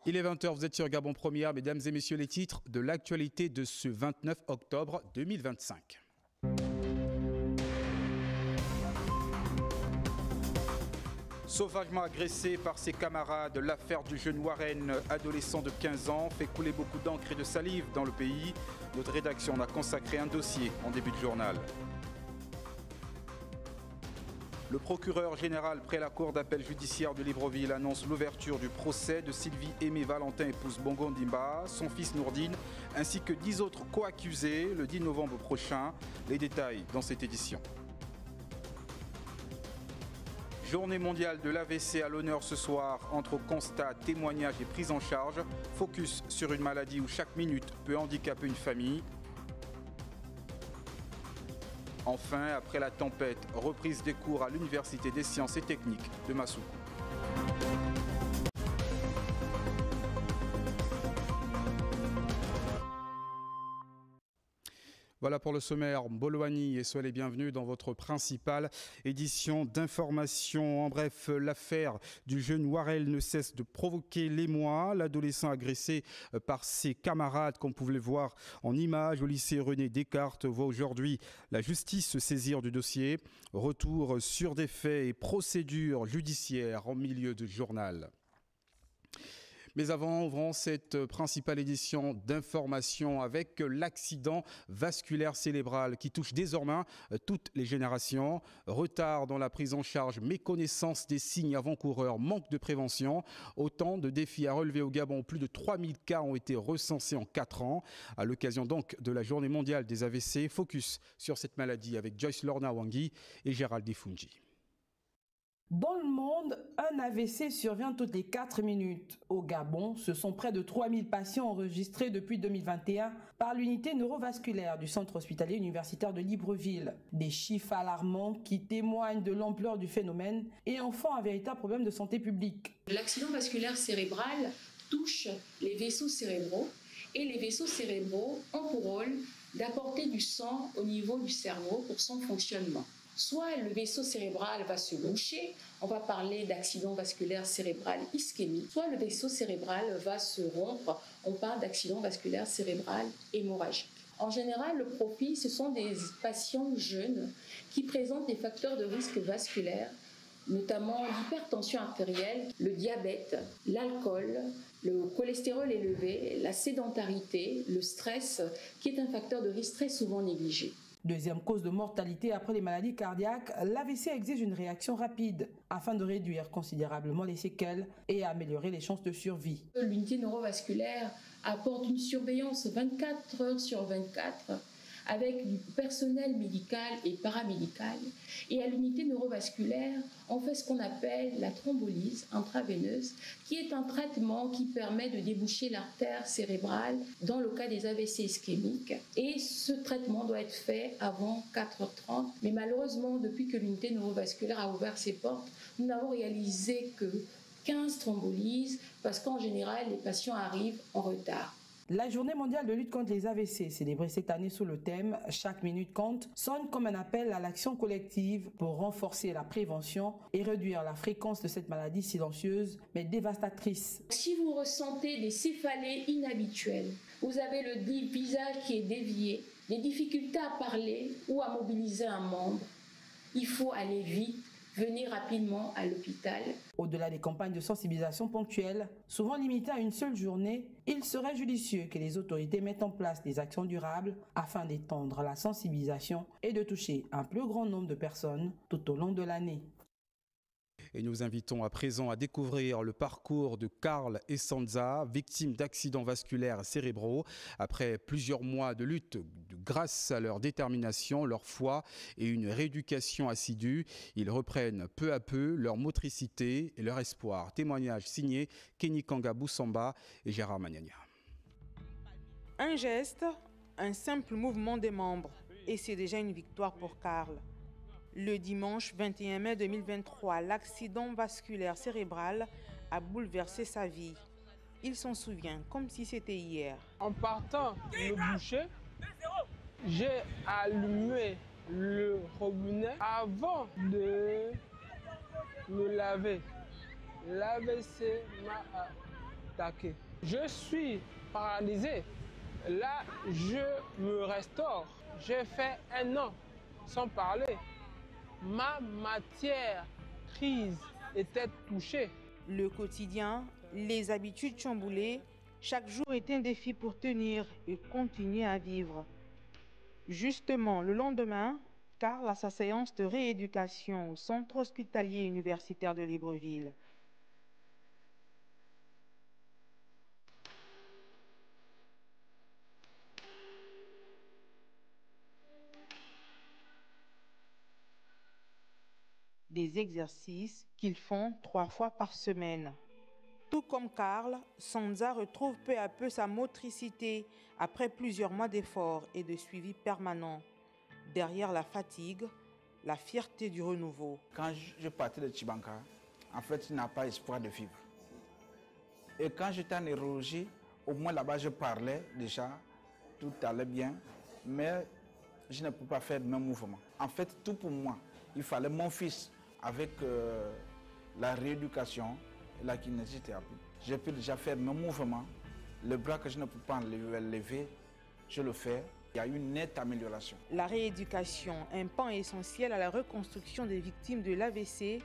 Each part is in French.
Il est 20 h, vous êtes sur Gabon Première, mesdames et messieurs, les titres de l'actualité de ce 29 octobre 2025. Sauvagement agressé par ses camarades, l'affaire du jeune Warren, adolescent de 15 ans, fait couler beaucoup d'encre et de salive dans le pays. Notre rédaction en a consacré un dossier en début de journal. Le procureur général près la cour d'appel judiciaire de Libreville annonce l'ouverture du procès de Sylvie Aimé Valentin, épouse Bongo Ndimba, son fils Nourdine, ainsi que 10 autres co-accusés le 10 novembre prochain. Les détails dans cette édition. Journée mondiale de l'AVC à l'honneur ce soir, entre constats, témoignages et prise en charge. Focus sur une maladie où chaque minute peut handicaper une famille. Enfin, après la tempête, reprise des cours à l'Université des sciences et techniques de Massoukou. Voilà pour le sommaire. Bolwani et soyez les bienvenus dans votre principale édition d'information. En bref, l'affaire du jeune Warel ne cesse de provoquer l'émoi. L'adolescent agressé par ses camarades, comme vous pouvez le voir en image au lycée René Descartes, voit aujourd'hui la justice se saisir du dossier. Retour sur des faits et procédures judiciaires en milieu de journal. Mais avant, ouvrons cette principale édition d'information avec l'accident vasculaire cérébral qui touche désormais toutes les générations. Retard dans la prise en charge, méconnaissance des signes avant-coureurs, manque de prévention. Autant de défis à relever au Gabon. Plus de 3000 cas ont été recensés en 4 ans. À l'occasion donc de la journée mondiale des AVC, focus sur cette maladie avec Joyce Lorna Wangui et Gérald Difungi. Dans le monde, un AVC survient toutes les 4 minutes. Au Gabon, ce sont près de 3000 patients enregistrés depuis 2021 par l'unité neurovasculaire du centre hospitalier universitaire de Libreville. Des chiffres alarmants qui témoignent de l'ampleur du phénomène et en font un véritable problème de santé publique. L'accident vasculaire cérébral touche les vaisseaux cérébraux et les vaisseaux cérébraux ont pour rôle d'apporter du sang au niveau du cerveau pour son fonctionnement. Soit le vaisseau cérébral va se boucher, on va parler d'accident vasculaire cérébral ischémique, soit le vaisseau cérébral va se rompre, on parle d'accident vasculaire cérébral hémorragique. En général, le profil, ce sont des patients jeunes qui présentent des facteurs de risque vasculaire, notamment l'hypertension artérielle, le diabète, l'alcool, le cholestérol élevé, la sédentarité, le stress, qui est un facteur de risque très souvent négligé. Deuxième cause de mortalité après les maladies cardiaques, l'AVC exige une réaction rapide afin de réduire considérablement les séquelles et améliorer les chances de survie. L'unité neurovasculaire apporte une surveillance 24 heures sur 24 avec du personnel médical et paramédical. Et à l'unité neurovasculaire, on fait ce qu'on appelle la thrombolyse intraveineuse, qui est un traitement qui permet de déboucher l'artère cérébrale dans le cas des AVC ischémiques. Et ce traitement doit être fait avant 4h30. Mais malheureusement, depuis que l'unité neurovasculaire a ouvert ses portes, nous n'avons réalisé que 15 thrombolyses, parce qu'en général, les patients arrivent en retard. La journée mondiale de lutte contre les AVC, célébrée cette année sous le thème « Chaque minute compte », sonne comme un appel à l'action collective pour renforcer la prévention et réduire la fréquence de cette maladie silencieuse mais dévastatrice. Si vous ressentez des céphalées inhabituelles, vous avez le visage qui est dévié, des difficultés à parler ou à mobiliser un membre, il faut aller vite. Venez rapidement à l'hôpital. Au-delà des campagnes de sensibilisation ponctuelles, souvent limitées à une seule journée, il serait judicieux que les autorités mettent en place des actions durables afin d'étendre la sensibilisation et de toucher un plus grand nombre de personnes tout au long de l'année. Et nous invitons à présent à découvrir le parcours de Karl et Sanza, victimes d'accidents vasculaires cérébraux. Après plusieurs mois de lutte, grâce à leur détermination, leur foi et une rééducation assidue, ils reprennent peu à peu leur motricité et leur espoir. Témoignage signé Kenny Kanga Boussamba et Gérard Magnagna. Un geste, un simple mouvement des membres, et c'est déjà une victoire pour Karl. Le dimanche 21 mai 2023, l'accident vasculaire cérébral a bouleversé sa vie. Il s'en souvient comme si c'était hier. En partant me boucher, j'ai allumé le robinet avant de me laver. L'AVC m'a attaqué. Je suis paralysé. Là, je me restaure. J'ai fait 1 an sans parler. Ma matière grise était touchée. Le quotidien, les habitudes chamboulées, chaque jour est un défi pour tenir et continuer à vivre. Justement, le lendemain, Karl a sa séance de rééducation au centre hospitalier universitaire de Libreville. Des exercices qu'ils font 3 fois par semaine. Tout comme Karl, Sanza retrouve peu à peu sa motricité après plusieurs mois d'efforts et de suivi permanent. Derrière la fatigue, la fierté du renouveau. Quand je partais de Tchibanka, en fait, je n'avais pas espoir de vivre. Et quand j'étais en neurologie, au moins là-bas, je parlais déjà, tout allait bien, mais je ne pouvais pas faire le même mouvement. En fait, tout pour moi, il fallait mon fils avec la rééducation et la kinésithérapie. J'ai pu déjà faire mes mouvements. Le bras que je ne peux pas lever, je le fais. Il y a une nette amélioration. La rééducation, un pan essentiel à la reconstruction des victimes de l'AVC.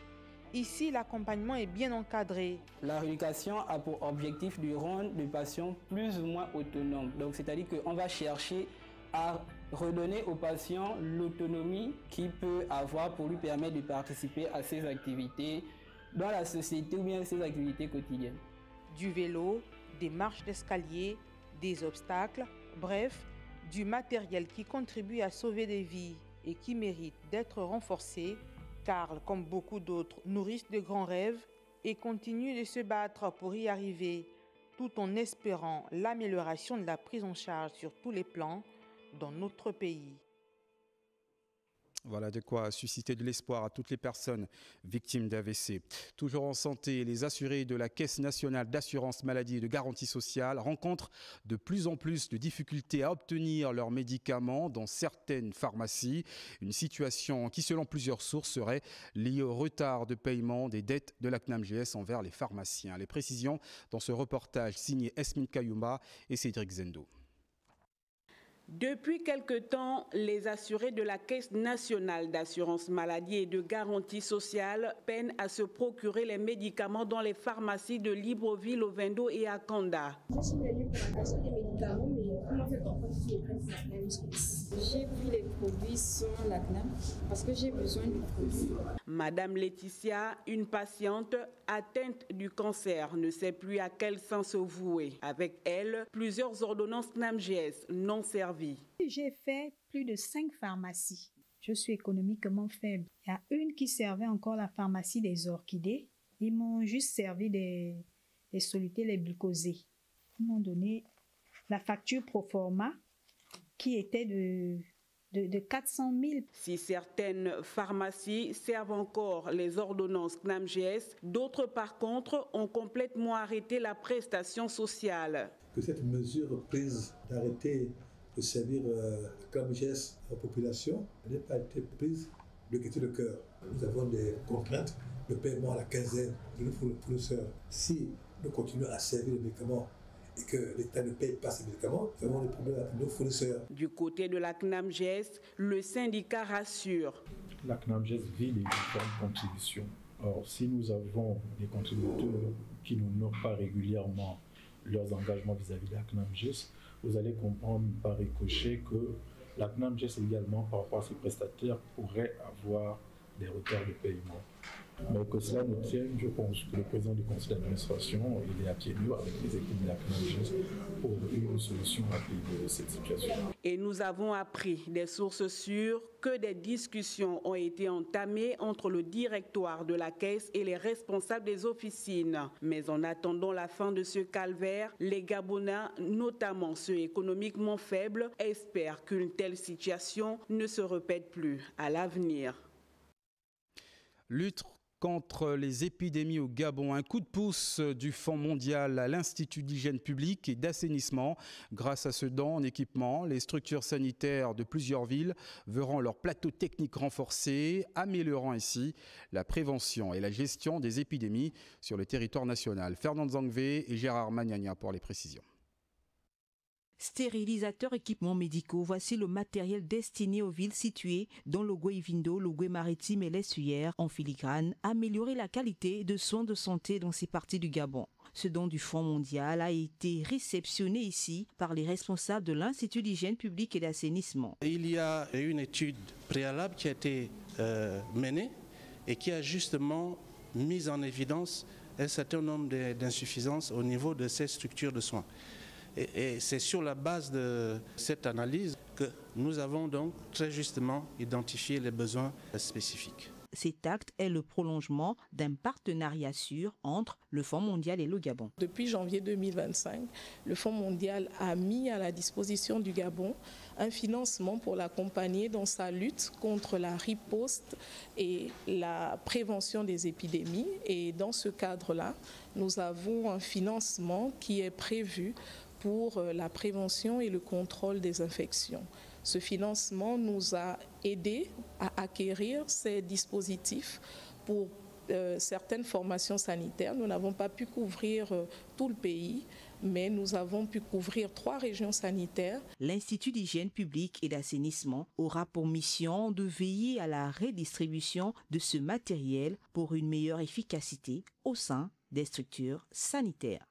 Ici, l'accompagnement est bien encadré. La rééducation a pour objectif de rendre le patient plus ou moins autonome. Donc, c'est-à-dire qu'on va chercher à redonner au patient l'autonomie qu'il peut avoir pour lui permettre de participer à ses activités dans la société ou bien ses activités quotidiennes. Du vélo, des marches d'escalier, des obstacles, bref, du matériel qui contribue à sauver des vies et qui mérite d'être renforcé. Karl, comme beaucoup d'autres, nourrissent de grands rêves et continuent de se battre pour y arriver, tout en espérant l'amélioration de la prise en charge sur tous les plans dans notre pays. Voilà de quoi susciter de l'espoir à toutes les personnes victimes d'AVC. Toujours en santé, les assurés de la Caisse nationale d'assurance maladie et de garantie sociale rencontrent de plus en plus de difficultés à obtenir leurs médicaments dans certaines pharmacies. Une situation qui, selon plusieurs sources, serait liée au retard de paiement des dettes de la CNAMGS envers les pharmaciens. Les précisions dans ce reportage signé Esmine Kayumba et Cédric Zendo. Depuis quelque temps, les assurés de la Caisse nationale d'assurance maladie et de garantie sociale peinent à se procurer les médicaments dans les pharmacies de Libreville, Ovendo et à Kanda. Je suis venue pour acheter des médicaments, mais comment faire comprendre si je prends la CNAMGS? J'ai pris les produits sans la CNAM parce que j'ai besoin du produit. Madame Laetitia, une patiente atteinte du cancer, ne sait plus à quel sens se vouer. Avec elle, plusieurs ordonnances CNAMGS non servies. J'ai fait plus de 5 pharmacies. Je suis économiquement faible. Il y a une qui servait encore la pharmacie des orchidées. Ils m'ont juste servi des solutés, les glucosés. Ils m'ont donné la facture pro forma qui était de 400 000. Si certaines pharmacies servent encore les ordonnances CNAMGS, d'autres par contre ont complètement arrêté la prestation sociale. Que cette mesure prise d'arrêter de servir CNAMGS à la population n'a pas été prise de gaieté de cœur. Nous avons des contraintes de paiement à la quinzaine de nos fournisseurs. Si nous continuons à servir les médicaments et que l'État ne paye pas ces médicaments, nous avons des problèmes avec nos fournisseurs. Du côté de la CNAMGS, le syndicat rassure. La CNAMGS vit les différentes contributions. Or, si nous avons des contributeurs qui n'honorent pas régulièrement leurs engagements vis-à-vis de la CNAMGS, vous allez comprendre par ricochet que la CNAMGS également, par rapport à ses prestataires, pourrait avoir des retards de paiement. Mais que cela nous tienne, je pense que le président du conseil d'administration, il est à pied nus avec les équipes de la CNAMGS pour une solution rapide de cette situation. Et nous avons appris des sources sûres que des discussions ont été entamées entre le directoire de la Caisse et les responsables des officines. Mais en attendant la fin de ce calvaire, les Gabonais, notamment ceux économiquement faibles, espèrent qu'une telle situation ne se répète plus à l'avenir. Lutte Contre les épidémies au Gabon, un coup de pouce du Fonds mondial à l'Institut d'hygiène publique et d'assainissement. Grâce à ce don en équipement, les structures sanitaires de plusieurs villes verront leur plateau technique renforcé, améliorant ainsi la prévention et la gestion des épidémies sur le territoire national. Fernand Zangvé et Gérard Magnagna pour les précisions. Stérilisateurs, équipements médicaux, voici le matériel destiné aux villes situées dans l'Ogooué-Vindo, l'Ogooué-Maritime et l'Essuyère en filigrane, améliorer la qualité de soins de santé dans ces parties du Gabon. Ce don du Fonds mondial a été réceptionné ici par les responsables de l'Institut d'hygiène publique et d'assainissement. Il y a une étude préalable qui a été menée et qui a justement mis en évidence un certain nombre d'insuffisances au niveau de ces structures de soins. Et c'est sur la base de cette analyse que nous avons donc très justement identifié les besoins spécifiques. Cet acte est le prolongement d'un partenariat sûr entre le Fonds mondial et le Gabon. Depuis janvier 2025, le Fonds mondial a mis à la disposition du Gabon un financement pour l'accompagner dans sa lutte contre la riposte et la prévention des épidémies. Et dans ce cadre-là, nous avons un financement qui est prévu pour la prévention et le contrôle des infections. Ce financement nous a aidés à acquérir ces dispositifs pour certaines formations sanitaires. Nous n'avons pas pu couvrir tout le pays, mais nous avons pu couvrir 3 régions sanitaires. L'Institut d'hygiène publique et d'assainissement aura pour mission de veiller à la redistribution de ce matériel pour une meilleure efficacité au sein des structures sanitaires.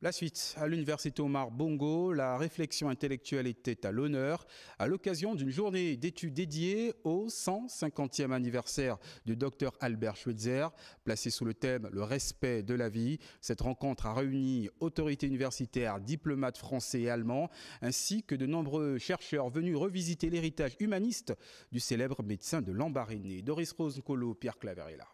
La suite, à l'université Omar Bongo, la réflexion intellectuelle était à l'honneur à l'occasion d'une journée d'études dédiée au 150e anniversaire du Dr Albert Schweitzer, placée sous le thème « Le respect de la vie ». Cette rencontre a réuni autorités universitaires, diplomates français et allemands, ainsi que de nombreux chercheurs venus revisiter l'héritage humaniste du célèbre médecin de Lambaréné. Doris Rose-Nkolo, Pierre Claverella.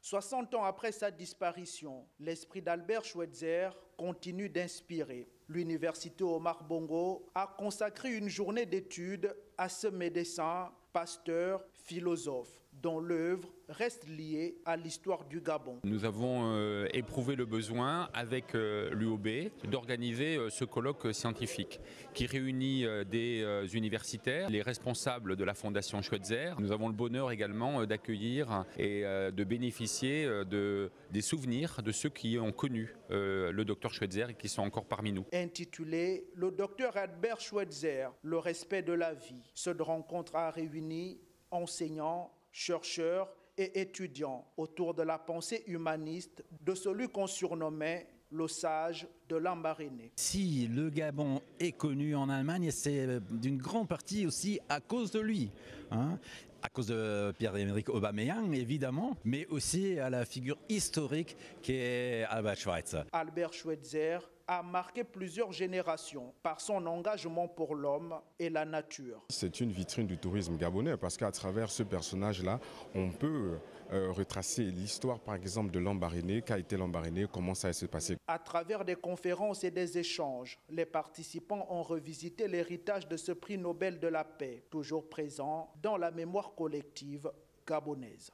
60 ans après sa disparition, l'esprit d'Albert Schweitzer continue d'inspirer. L'université Omar Bongo a consacré une journée d'études à ce médecin, pasteur, philosophe, dont l'œuvre reste liée à l'histoire du Gabon. Nous avons éprouvé le besoin avec l'UOB d'organiser ce colloque scientifique qui réunit des universitaires, les responsables de la Fondation Schweitzer. Nous avons le bonheur également d'accueillir et de bénéficier des souvenirs de ceux qui ont connu le docteur Schweitzer et qui sont encore parmi nous. Intitulé « Le docteur Albert Schweitzer, le respect de la vie », cette rencontre a réuni enseignants, chercheurs et étudiants autour de la pensée humaniste de celui qu'on surnommait le sage de Lambaréné. Si le Gabon est connu en Allemagne, c'est d'une grande partie aussi à cause de lui. À cause de Pierre-Emerick Aubameyang, évidemment, mais aussi à la figure historique qu'est Albert Schweitzer. Albert Schweitzer a marqué plusieurs générations par son engagement pour l'homme et la nature. C'est une vitrine du tourisme gabonais parce qu'à travers ce personnage-là, on peut retracer l'histoire, par exemple, de Lambaréné, qu'a été Lambaréné, comment ça s'est passé. À travers des conférences et des échanges, les participants ont revisité l'héritage de ce prix Nobel de la paix, toujours présent dans la mémoire collective gabonaise.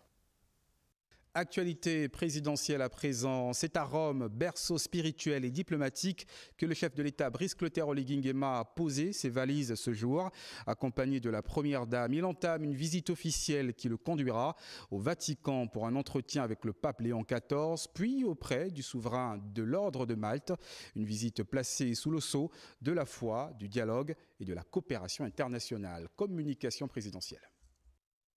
Actualité présidentielle à présent, c'est à Rome, berceau spirituel et diplomatique, que le chef de l'État Brice Clotaire Oligui Nguema a posé ses valises ce jour. Accompagné de la première dame, il entame une visite officielle qui le conduira au Vatican pour un entretien avec le pape Léon XIV, puis auprès du souverain de l'Ordre de Malte. Une visite placée sous le sceau de la foi, du dialogue et de la coopération internationale. Communication présidentielle.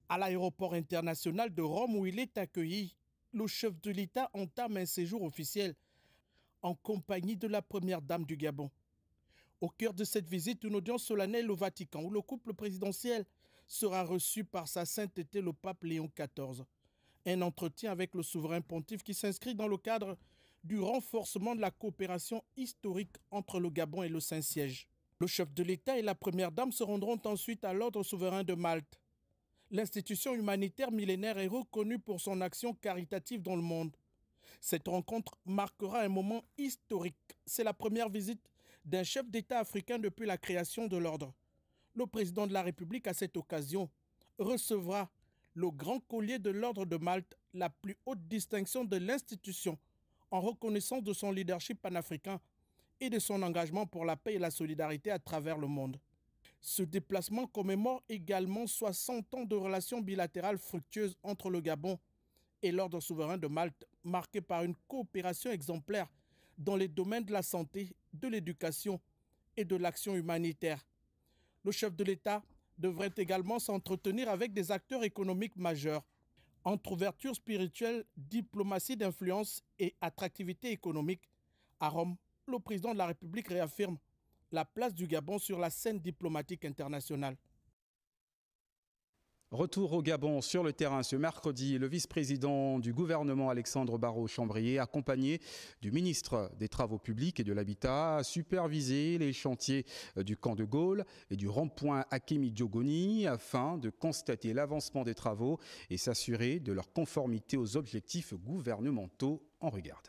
À l'aéroport international de Rome où il est accueilli, le chef de l'État entame un séjour officiel en compagnie de la première dame du Gabon. Au cœur de cette visite, une audience solennelle au Vatican où le couple présidentiel sera reçu par sa sainteté le pape Léon XIV. Un entretien avec le souverain pontife qui s'inscrit dans le cadre du renforcement de la coopération historique entre le Gabon et le Saint-Siège. Le chef de l'État et la première dame se rendront ensuite à l'ordre souverain de Malte. L'institution humanitaire millénaire est reconnue pour son action caritative dans le monde. Cette rencontre marquera un moment historique. C'est la première visite d'un chef d'État africain depuis la création de l'ordre. Le président de la République, à cette occasion, recevra le grand collier de l'Ordre de Malte, la plus haute distinction de l'institution, en reconnaissance de son leadership panafricain et de son engagement pour la paix et la solidarité à travers le monde. Ce déplacement commémore également 60 ans de relations bilatérales fructueuses entre le Gabon et l'Ordre souverain de Malte, marqué par une coopération exemplaire dans les domaines de la santé, de l'éducation et de l'action humanitaire. Le chef de l'État devrait également s'entretenir avec des acteurs économiques majeurs. Entre ouverture spirituelle, diplomatie d'influence et attractivité économique, à Rome, le président de la République réaffirme la place du Gabon sur la scène diplomatique internationale. Retour au Gabon sur le terrain ce mercredi. Le vice-président du gouvernement Alexandre Barrot-Chambrier, accompagné du ministre des Travaux publics et de l'Habitat, a supervisé les chantiers du camp de Gaulle et du rond-point Akemi-Diogoni afin de constater l'avancement des travaux et s'assurer de leur conformité aux objectifs gouvernementaux. On regarde.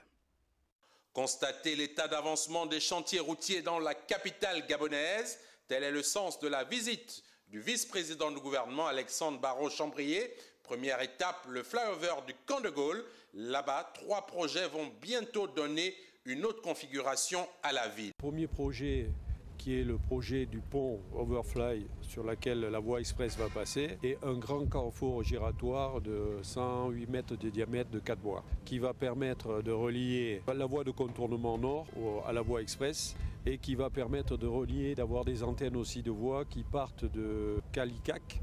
Constater l'état d'avancement des chantiers routiers dans la capitale gabonaise, tel est le sens de la visite du vice-président du gouvernement Alexandre Barrot-Chambrier. Première étape, le flyover du camp de Gaulle. Là-bas, 3 projets vont bientôt donner une autre configuration à la ville. Premier projet qui est le projet du pont Overfly sur lequel la voie express va passer et un grand carrefour giratoire de 108 mètres de diamètre de 4 voies qui va permettre de relier la voie de contournement nord à la voie express et qui va permettre de relier, d'avoir des antennes aussi de voies qui partent de Calicac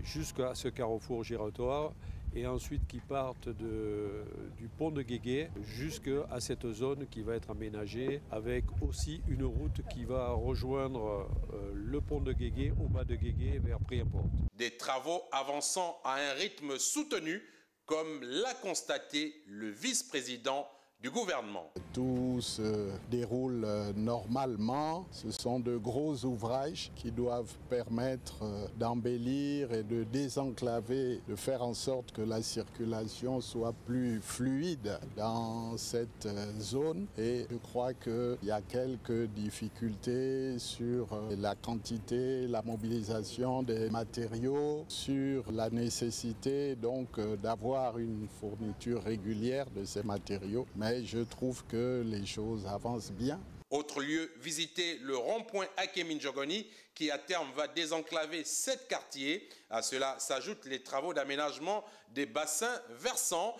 jusqu'à ce carrefour giratoire et ensuite qui partent du pont de Guégué jusqu'à cette zone qui va être aménagée avec aussi une route qui va rejoindre le pont de Guégué au bas de Guégué vers Priemport. Des travaux avançant à un rythme soutenu comme l'a constaté le vice-président du gouvernement. Tout se déroule normalement. Ce sont de gros ouvrages qui doivent permettre d'embellir et de désenclaver, de faire en sorte que la circulation soit plus fluide dans cette zone. Et je crois qu'il y a quelques difficultés sur la quantité, la mobilisation des matériaux, sur la nécessité donc d'avoir une fourniture régulière de ces matériaux. Mais je trouve que les choses avancent bien. Autre lieu visité, le rond-point Akemi-Diogoni qui à terme va désenclaver 7 quartiers. À cela s'ajoutent les travaux d'aménagement des bassins versants.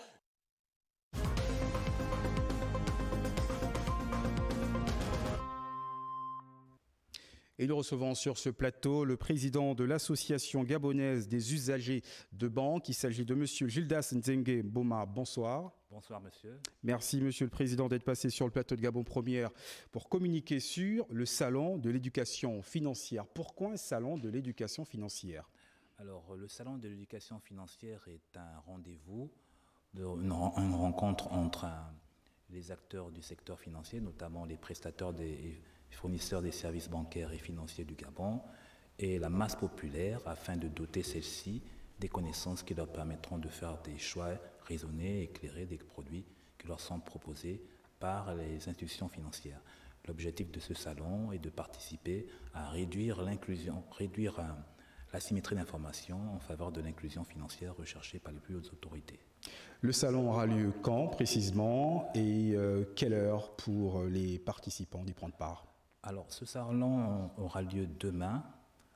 Et nous recevons sur ce plateau le président de l'association gabonaise des usagers de banque. Il s'agit de monsieur Gildas Nzengue Boma. Bonsoir. Bonsoir monsieur. Merci monsieur le président d'être passé sur le plateau de Gabon Première pour communiquer sur le salon de l'éducation financière. Pourquoi un salon de l'éducation financière? Alors le salon de l'éducation financière est un rendez-vous, une rencontre entre les acteurs du secteur financier, notamment les prestataires des fournisseurs des services bancaires et financiers du Gabon et la masse populaire afin de doter celle-ci des connaissances qui leur permettront de faire des choix raisonnés et éclairés des produits qui leur sont proposés par les institutions financières. L'objectif de ce salon est de participer à réduire l'asymétrie d'information en faveur de l'inclusion financière recherchée par les plus hautes autorités. Le salon aura lieu quand précisément et quelle heure pour les participants d'y prendre part? Alors ce salon aura lieu demain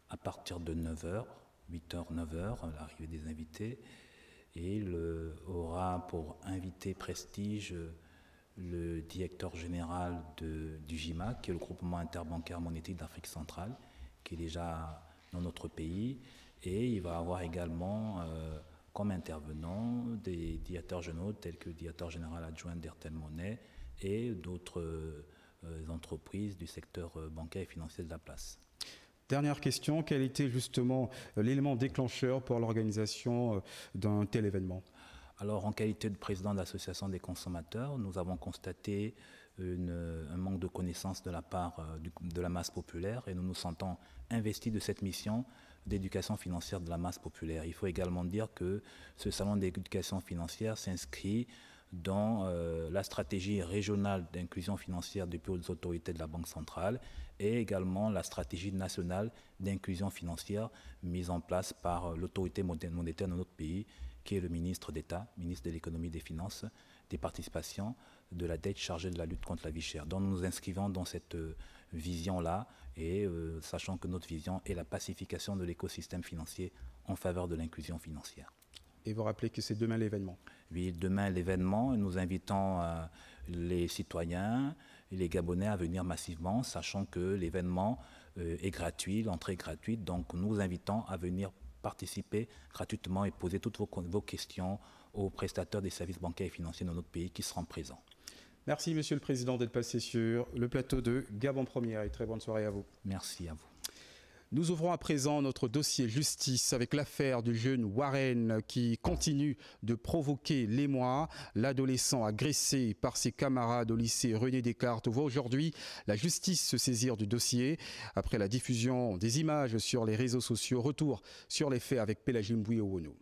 à partir de 9h, 8h, 9h, l'arrivée des invités. Et il aura pour invité prestige le directeur général du GIMAC, qui est le groupement interbancaire monétique d'Afrique centrale, qui est déjà dans notre pays. Et il va avoir également comme intervenants des directeurs généraux tels que le directeur général adjoint d'Airtel Money et d'autres entreprises du secteur bancaire et financier de la place. Dernière question, quel était justement l'élément déclencheur pour l'organisation d'un tel événement? Alors, en qualité de président de l'association des consommateurs, nous avons constaté un manque de connaissances de la part de la masse populaire et nous nous sentons investis de cette mission d'éducation financière de la masse populaire. Il faut également dire que ce salon d'éducation financière s'inscrit dans la stratégie régionale d'inclusion financière depuis aux autorités de la Banque centrale et également la stratégie nationale d'inclusion financière mise en place par l'autorité monétaire de notre pays, qui est le ministre d'État, ministre de l'économie et des finances, des participations, de la dette chargée de la lutte contre la vie chère. Donc nous nous inscrivons dans cette vision-là et sachant que notre vision est la pacification de l'écosystème financier en faveur de l'inclusion financière. Et vous rappelez que c'est demain l'événement? Oui, demain l'événement. Nous invitons les citoyens et les Gabonais à venir massivement, sachant que l'événement est gratuit, l'entrée est gratuite. Donc nous invitons à venir participer gratuitement et poser toutes vos questions aux prestataires des services bancaires et financiers de notre pays qui seront présents. Merci Monsieur le Président d'être passé sur le plateau de Gabon Première et très bonne soirée à vous. Merci à vous. Nous ouvrons à présent notre dossier justice avec l'affaire du jeune Warren qui continue de provoquer l'émoi. L'adolescent agressé par ses camarades au lycée René Descartes voit aujourd'hui la justice se saisir du dossier. Après la diffusion des images sur les réseaux sociaux, retour sur les faits avec Pélagie Mbouye-Owono.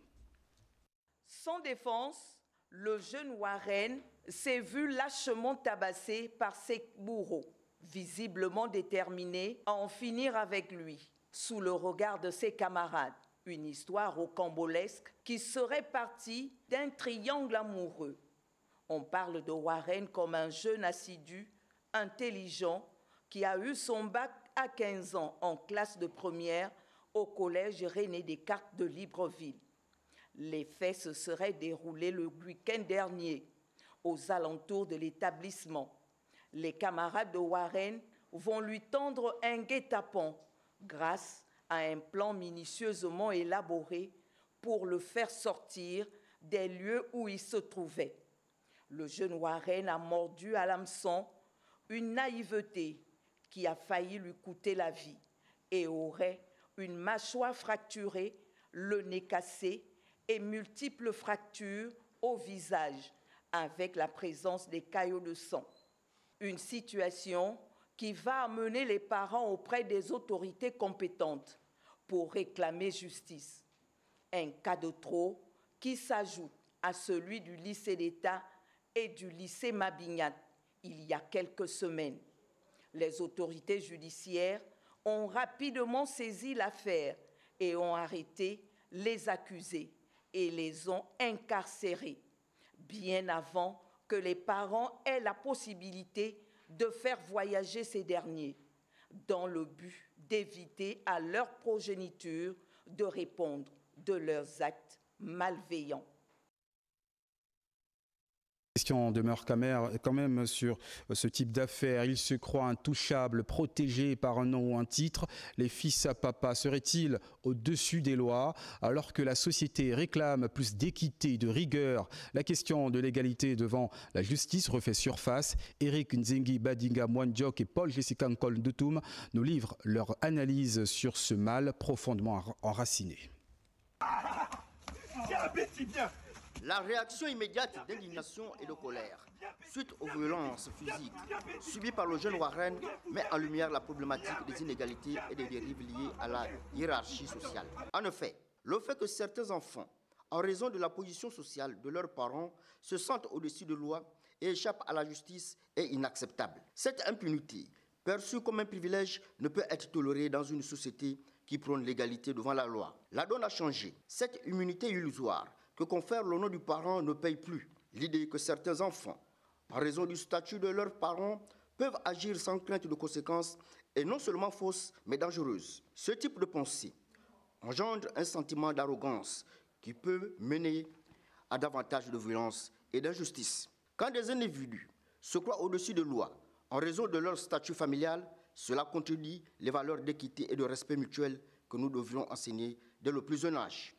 Sans défense, le jeune Warren s'est vu lâchement tabassé par ses bourreaux, visiblement déterminés à en finir avec lui. Sous le regard de ses camarades, une histoire rocambolesque qui serait partie d'un triangle amoureux. On parle de Warren comme un jeune assidu, intelligent, qui a eu son bac à 15 ans en classe de première au collège René Descartes de Libreville. Les faits se seraient déroulés le week-end dernier, aux alentours de l'établissement. Les camarades de Warren vont lui tendre un guet-apens grâce à un plan minutieusement élaboré pour le faire sortir des lieux où il se trouvait. Le jeune Warren a mordu à l'hameçon une naïveté qui a failli lui coûter la vie et aurait une mâchoire fracturée, le nez cassé et multiples fractures au visage avec la présence des caillots de sang. Une situation qui va amener les parents auprès des autorités compétentes pour réclamer justice. Un cas de trop qui s'ajoute à celui du lycée d'État et du lycée Mabingat il y a quelques semaines. Les autorités judiciaires ont rapidement saisi l'affaire et ont arrêté les accusés et les ont incarcérés, bien avant que les parents aient la possibilité de faire voyager ces derniers, dans le but d'éviter à leur progéniture de répondre de leurs actes malveillants. La question demeure quand même sur ce type d'affaires. Il se croit intouchable, protégé par un nom ou un titre. Les fils à papa seraient-ils au-dessus des lois alors que la société réclame plus d'équité, de rigueur? La question de l'égalité devant la justice refait surface. Eric Nzengi Badinga Mwandiok et Paul Jessica Nkol Doutoum nous livrent leur analyse sur ce mal profondément enraciné. La réaction immédiate d'indignation et de colère suite aux violences physiques subies par le jeune Warren met en lumière la problématique des inégalités et des dérives liées à la hiérarchie sociale. En effet, le fait que certains enfants, en raison de la position sociale de leurs parents, se sentent au-dessus de loi et échappent à la justice est inacceptable. Cette impunité, perçue comme un privilège, ne peut être tolérée dans une société qui prône l'égalité devant la loi. La donne a changé. Cette immunité illusoire que confère le nom du parent ne paye plus. L'idée que certains enfants, par raison du statut de leurs parents, peuvent agir sans crainte de conséquences est non seulement fausse, mais dangereuse. Ce type de pensée engendre un sentiment d'arrogance qui peut mener à davantage de violence et d'injustice. Quand des individus se croient au-dessus de loi en raison de leur statut familial, cela contredit les valeurs d'équité et de respect mutuel que nous devrions enseigner dès le plus jeune âge.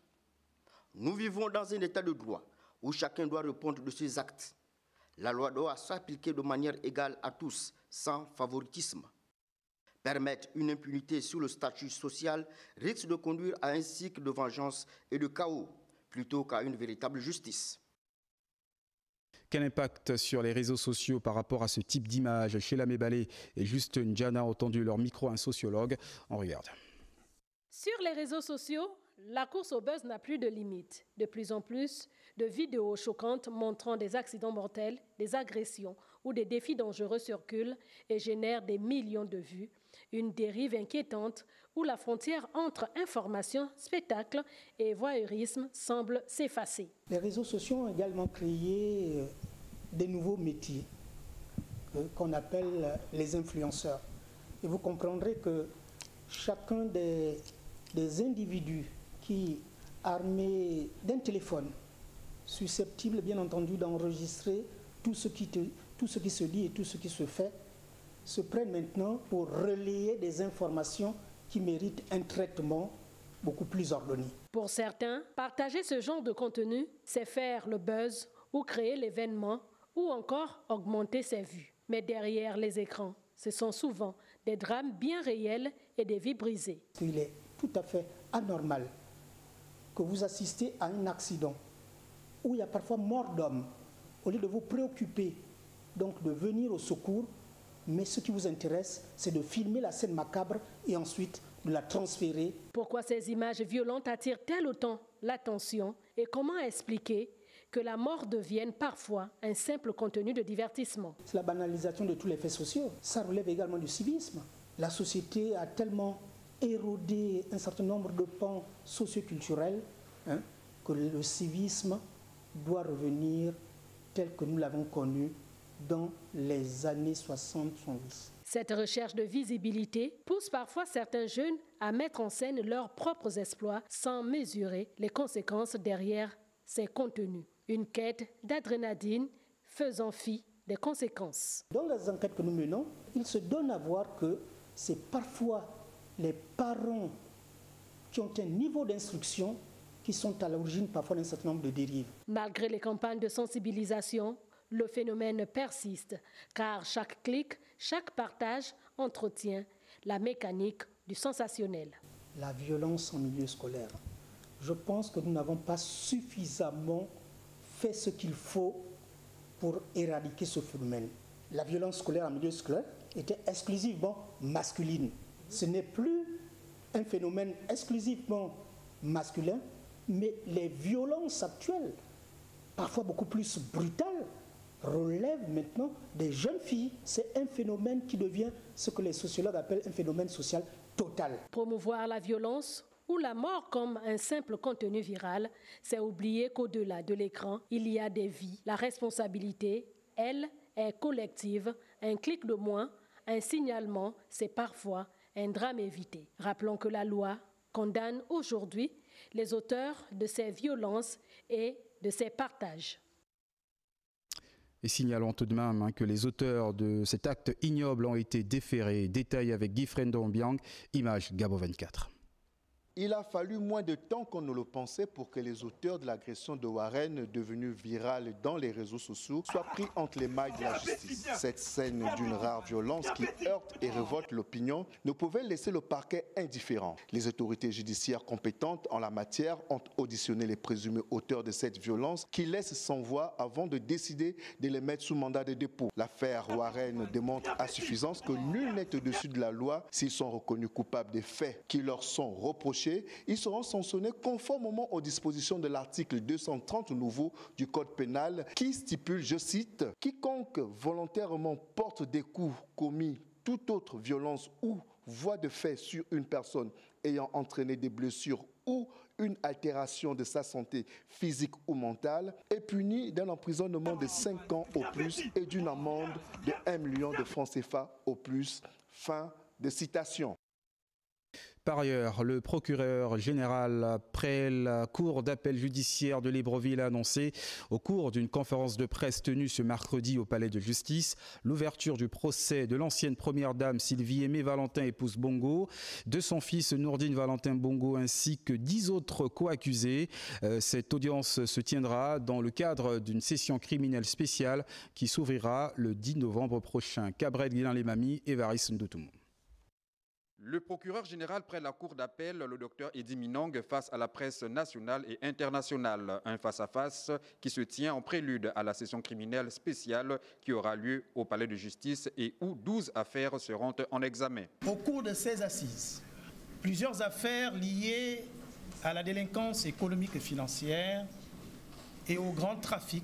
Nous vivons dans un état de droit où chacun doit répondre de ses actes. La loi doit s'appliquer de manière égale à tous, sans favoritisme. Permettre une impunité sur le statut social risque de conduire à un cycle de vengeance et de chaos, plutôt qu'à une véritable justice. Quel impact sur les réseaux sociaux par rapport à ce type d'image? Sheila Mebale et Juste Ndjana ont tendu leur micro à un sociologue. On regarde. Sur les réseaux sociaux, La course au buzz n'a plus de limite. De plus en plus de vidéos choquantes montrant des accidents mortels, des agressions ou des défis dangereux circulent et génèrent des millions de vues. Une dérive inquiétante où la frontière entre information, spectacle et voyeurisme semble s'effacer. Les réseaux sociaux ont également créé des nouveaux métiers qu'on appelle les influenceurs. Et vous comprendrez que chacun des individus qui, armés d'un téléphone, susceptible bien entendu d'enregistrer tout ce qui se dit et tout ce qui se fait, se prennent maintenant pour relayer des informations qui méritent un traitement beaucoup plus ordonné. Pour certains, partager ce genre de contenu, c'est faire le buzz ou créer l'événement ou encore augmenter ses vues. Mais derrière les écrans, ce sont souvent des drames bien réels et des vies brisées. Il est tout à fait anormal que vous assistez à un accident où il y a parfois mort d'homme. Au lieu de vous préoccuper donc de venir au secours, mais ce qui vous intéresse, c'est de filmer la scène macabre et ensuite de la transférer. Pourquoi ces images violentes attirent-elles autant l'attention et comment expliquer que la mort devienne parfois un simple contenu de divertissement? C'est la banalisation de tous les faits sociaux. Ça relève également du civisme. La société a tellement érodé un certain nombre de pans socioculturels que le civisme doit revenir tel que nous l'avons connu dans les années 60-70. Cette recherche de visibilité pousse parfois certains jeunes à mettre en scène leurs propres exploits sans mesurer les conséquences derrière ces contenus. Une quête d'adrénaline faisant fi des conséquences. Dans les enquêtes que nous menons, il se donne à voir que c'est parfois les parents qui ont un niveau d'instruction qui sont à l'origine parfois d'un certain nombre de dérives. Malgré les campagnes de sensibilisation, le phénomène persiste, car chaque clic, chaque partage entretient la mécanique du sensationnel. La violence en milieu scolaire. Je pense que nous n'avons pas suffisamment fait ce qu'il faut pour éradiquer ce phénomène. La violence scolaire en milieu scolaire était exclusivement masculine. Ce n'est plus un phénomène exclusivement masculin, mais les violences actuelles, parfois beaucoup plus brutales, relèvent maintenant des jeunes filles. C'est un phénomène qui devient ce que les sociologues appellent un phénomène social total. Promouvoir la violence ou la mort comme un simple contenu viral, c'est oublier qu'au-delà de l'écran, il y a des vies. La responsabilité, elle, est collective. Un clic de moins, un signalement, c'est parfois un drame évité. Rappelons que la loi condamne aujourd'hui les auteurs de ces violences et de ces partages. Et signalons tout de même que les auteurs de cet acte ignoble ont été déférés. Détail avec Guy Frendon-Biang, image Gabo 24. Il a fallu moins de temps qu'on ne le pensait pour que les auteurs de l'agression de Warren, devenue virale dans les réseaux sociaux, soient pris entre les mailles de la justice. Cette scène d'une rare violence qui heurte et révolte l'opinion ne pouvait laisser le parquet indifférent. Les autorités judiciaires compétentes en la matière ont auditionné les présumés auteurs de cette violence qui laissent sans voix avant de décider de les mettre sous mandat de dépôt. L'affaire Warren démontre à suffisance que nul n'est au-dessus de la loi. S'ils sont reconnus coupables des faits qui leur sont reprochés, ils seront sanctionnés conformément aux dispositions de l'article 230 nouveau du Code pénal qui stipule, je cite, « Quiconque volontairement porte des coups, commis toute autre violence ou voie de fait sur une personne ayant entraîné des blessures ou une altération de sa santé physique ou mentale est puni d'un emprisonnement de 5 ans au plus et d'une amende de 1 million de francs CFA au plus. » Fin de citation. Par ailleurs, le procureur général près la cour d'appel judiciaire de Libreville a annoncé au cours d'une conférence de presse tenue ce mercredi au palais de justice l'ouverture du procès de l'ancienne première dame Sylvie Aimé Valentin, épouse Bongo, de son fils Nourdine Valentin Bongo ainsi que 10 autres co-accusés. Cette audience se tiendra dans le cadre d'une session criminelle spéciale qui s'ouvrira le 10 novembre prochain. Cabret Guilain-Lemami, Évariste Ndoutoumou. Le procureur général près la cour d'appel, le docteur Eddy Minong, face à la presse nationale et internationale. Un face-à-face qui se tient en prélude à la session criminelle spéciale qui aura lieu au palais de justice et où 12 affaires seront en examen. Au cours de ces assises, plusieurs affaires liées à la délinquance économique et financière et au grand trafic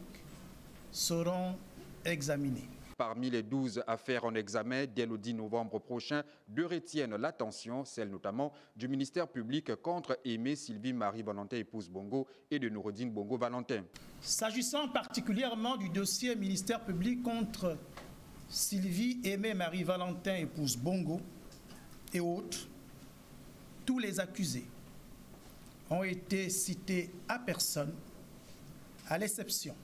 seront examinés. Parmi les 12 affaires en examen, dès le 10 novembre prochain, 2 retiennent l'attention, celle notamment du ministère public contre Aimé Sylvie Marie-Valentin épouse Bongo et de Noureddine Bongo Valentin. S'agissant particulièrement du dossier ministère public contre Sylvie Aimé Marie-Valentin épouse Bongo et autres, tous les accusés ont été cités à personne, à l'exception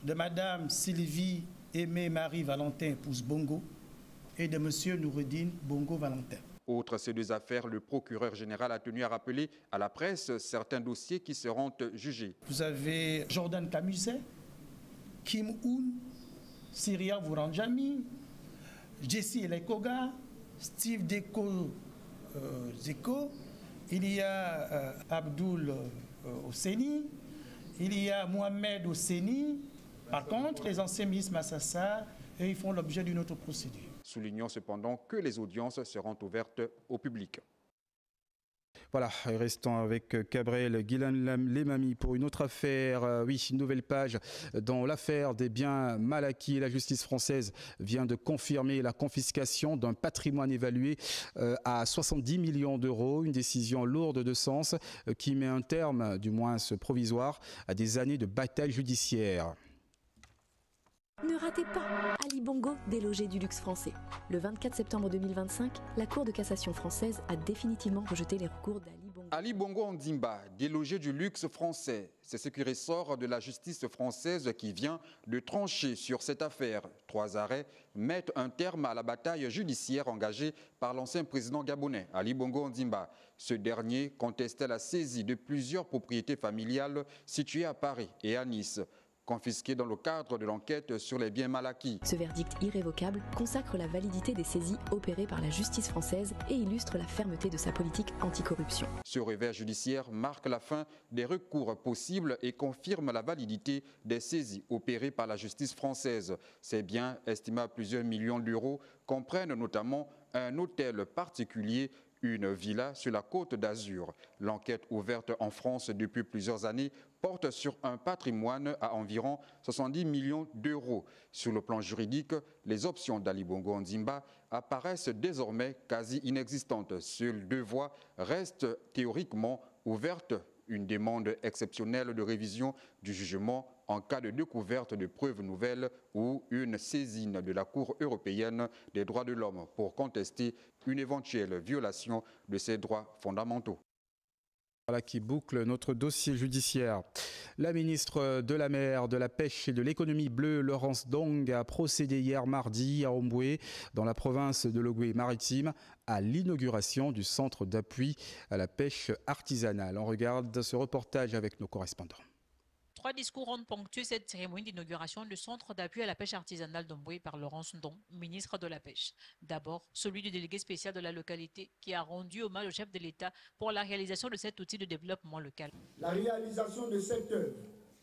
de Madame Sylvie Aimé Marie-Valentin épouse Bongo et de Monsieur Noureddine Bongo Valentin. Outre ces 2 affaires, le procureur général a tenu à rappeler à la presse certains dossiers qui seront jugés. Vous avez Jordan Camuset, Kim Hoon, Syria Vouranjami, Jesse Elekoga, Steve Deko Zeko, il y a Abdul Osseni, il y a Mohamed Osseni. Par contre, les anciens ministres Massassa, ils font l'objet d'une autre procédure. Soulignons cependant que les audiences seront ouvertes au public. Voilà, restons avec Gabriel Guilan-Lemami pour une autre affaire. Oui, une nouvelle page dans l'affaire des biens mal acquis. La justice française vient de confirmer la confiscation d'un patrimoine évalué à 70 millions d'euros. Une décision lourde de sens qui met un terme, du moins provisoire, à des années de bataille judiciaire. Ne ratez pas Ali Bongo, délogé du luxe français. Le 24 septembre 2025, la Cour de cassation française a définitivement rejeté les recours d'Ali Bongo. Ali Bongo Ondimba, délogé du luxe français. C'est ce qui ressort de la justice française qui vient de trancher sur cette affaire. 3 arrêts mettent un terme à la bataille judiciaire engagée par l'ancien président gabonais, Ali Bongo Ondimba. Ce dernier contestait la saisie de plusieurs propriétés familiales situées à Paris et à Nice, confisqués dans le cadre de l'enquête sur les biens mal acquis. Ce verdict irrévocable consacre la validité des saisies opérées par la justice française et illustre la fermeté de sa politique anticorruption. Ce revers judiciaire marque la fin des recours possibles et confirme la validité des saisies opérées par la justice française. Ces biens, estimés à plusieurs millions d'euros, comprennent notamment un hôtel particulier, une villa sur la Côte d'Azur. L'enquête ouverte en France depuis plusieurs années porte sur un patrimoine à environ 70 millions d'euros. Sur le plan juridique, les options d'Ali Bongo Ondimba apparaissent désormais quasi inexistantes. Seules 2 voies restent théoriquement ouvertes. Une demande exceptionnelle de révision du jugement en cas de découverte de preuves nouvelles ou une saisine de la Cour européenne des droits de l'homme pour contester une éventuelle violation de ses droits fondamentaux. Voilà qui boucle notre dossier judiciaire. La ministre de la Mer, de la Pêche et de l'Économie bleue, Laurence Dong, a procédé hier mardi à Omboué, dans la province de l'Ogooué-Maritime, à l'inauguration du centre d'appui à la pêche artisanale. On regarde ce reportage avec nos correspondants. 3 discours ont ponctué cette cérémonie d'inauguration du centre d'appui à la pêche artisanale d'Omboué par Laurence Dong, ministre de la Pêche. D'abord, celui du délégué spécial de la localité qui a rendu hommage au chef de l'État pour la réalisation de cet outil de développement local. La réalisation de cette œuvre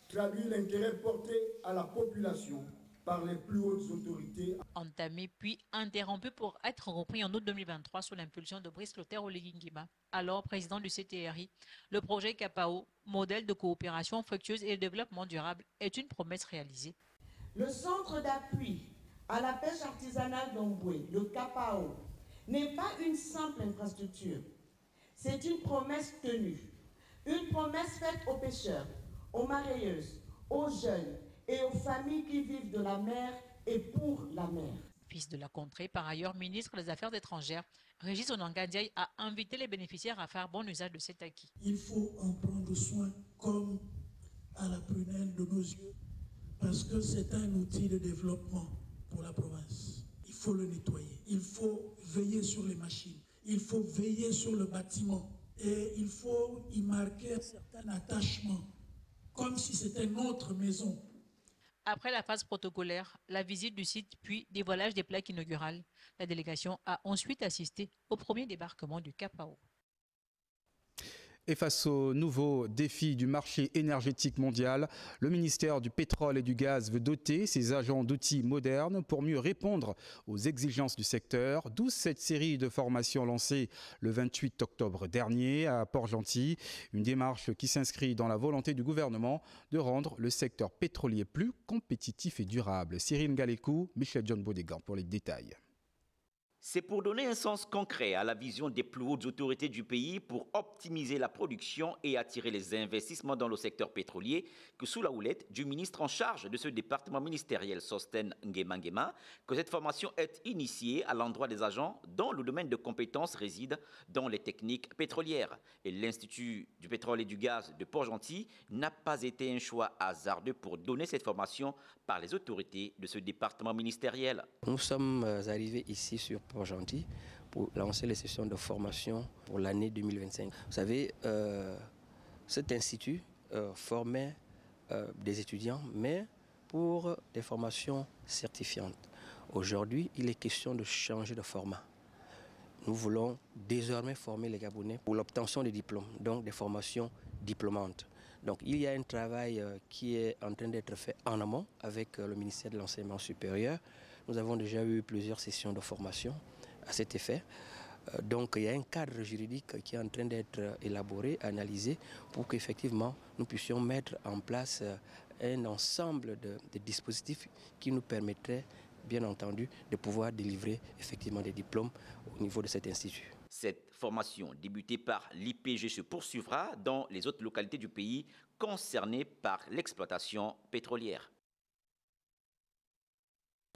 traduit l'intérêt porté à la population par les plus hautes autorités. Entamé puis interrompu pour être repris en août 2023 sous l'impulsion de Brice Clotaire Oligingima, alors président du CTRI, le projet CAPAO, modèle de coopération fructueuse et de développement durable, est une promesse réalisée. Le centre d'appui à la pêche artisanale d'Omboué, le CAPAO, n'est pas une simple infrastructure. C'est une promesse tenue. Une promesse faite aux pêcheurs, aux mareyeuses, aux jeunes et aux familles qui vivent de la mer et pour la mer. Fils de la contrée, par ailleurs ministre des Affaires étrangères, Régis Onangandiaï a invité les bénéficiaires à faire bon usage de cet acquis. Il faut en prendre soin comme à la prunelle de nos yeux, parce que c'est un outil de développement pour la province. Il faut le nettoyer, il faut veiller sur les machines, il faut veiller sur le bâtiment et il faut y marquer un certain attachement, comme si c'était notre maison. Après la phase protocolaire, la visite du site puis dévoilage des plaques inaugurales, la délégation a ensuite assisté au premier débarquement du CAPAO. Et face aux nouveaux défis du marché énergétique mondial, le ministère du pétrole et du gaz veut doter ses agents d'outils modernes pour mieux répondre aux exigences du secteur, d'où cette série de formations lancée le 28 octobre dernier à Port-Gentil, une démarche qui s'inscrit dans la volonté du gouvernement de rendre le secteur pétrolier plus compétitif et durable. Cyril Ngalekou, Michel John Bodegan pour les détails. C'est pour donner un sens concret à la vision des plus hautes autorités du pays pour optimiser la production et attirer les investissements dans le secteur pétrolier que sous la houlette du ministre en charge de ce département ministériel, Sosten Ngema, que cette formation est initiée à l'endroit des agents dont le domaine de compétence réside dans les techniques pétrolières. Et l'Institut du pétrole et du gaz de Port-Gentil n'a pas été un choix hasardeux pour donner cette formation par les autorités de ce département ministériel. Nous sommes arrivés ici sur Port-Gentil pour lancer les sessions de formation pour l'année 2025. Vous savez, cet institut formait des étudiants, mais pour des formations certifiantes. Aujourd'hui, il est question de changer de format. Nous voulons désormais former les Gabonais pour l'obtention des diplômes, donc des formations diplômantes. Donc il y a un travail qui est en train d'être fait en amont avec le ministère de l'Enseignement supérieur. Nous avons déjà eu plusieurs sessions de formation à cet effet. Donc il y a un cadre juridique qui est en train d'être élaboré, analysé, pour qu'effectivement nous puissions mettre en place un ensemble de dispositifs qui nous permettraient, bien entendu, de pouvoir délivrer effectivement des diplômes au niveau de cet institut. Cette formation débutée par l'IPG se poursuivra dans les autres localités du pays concernées par l'exploitation pétrolière.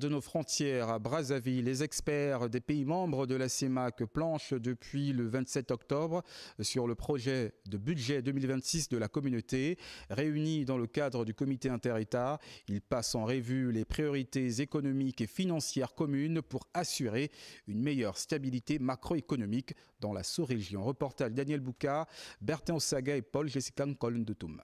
De nos frontières à Brazzaville, les experts des pays membres de la CEMAC planchent depuis le 27 octobre sur le projet de budget 2026 de la communauté. Réunis dans le cadre du comité inter-État, ils passent en revue les priorités économiques et financières communes pour assurer une meilleure stabilité macroéconomique dans la sous-région. Reportage Daniel Bouka, Bertin Osaga et Paul Jessica Nkolndoutoum.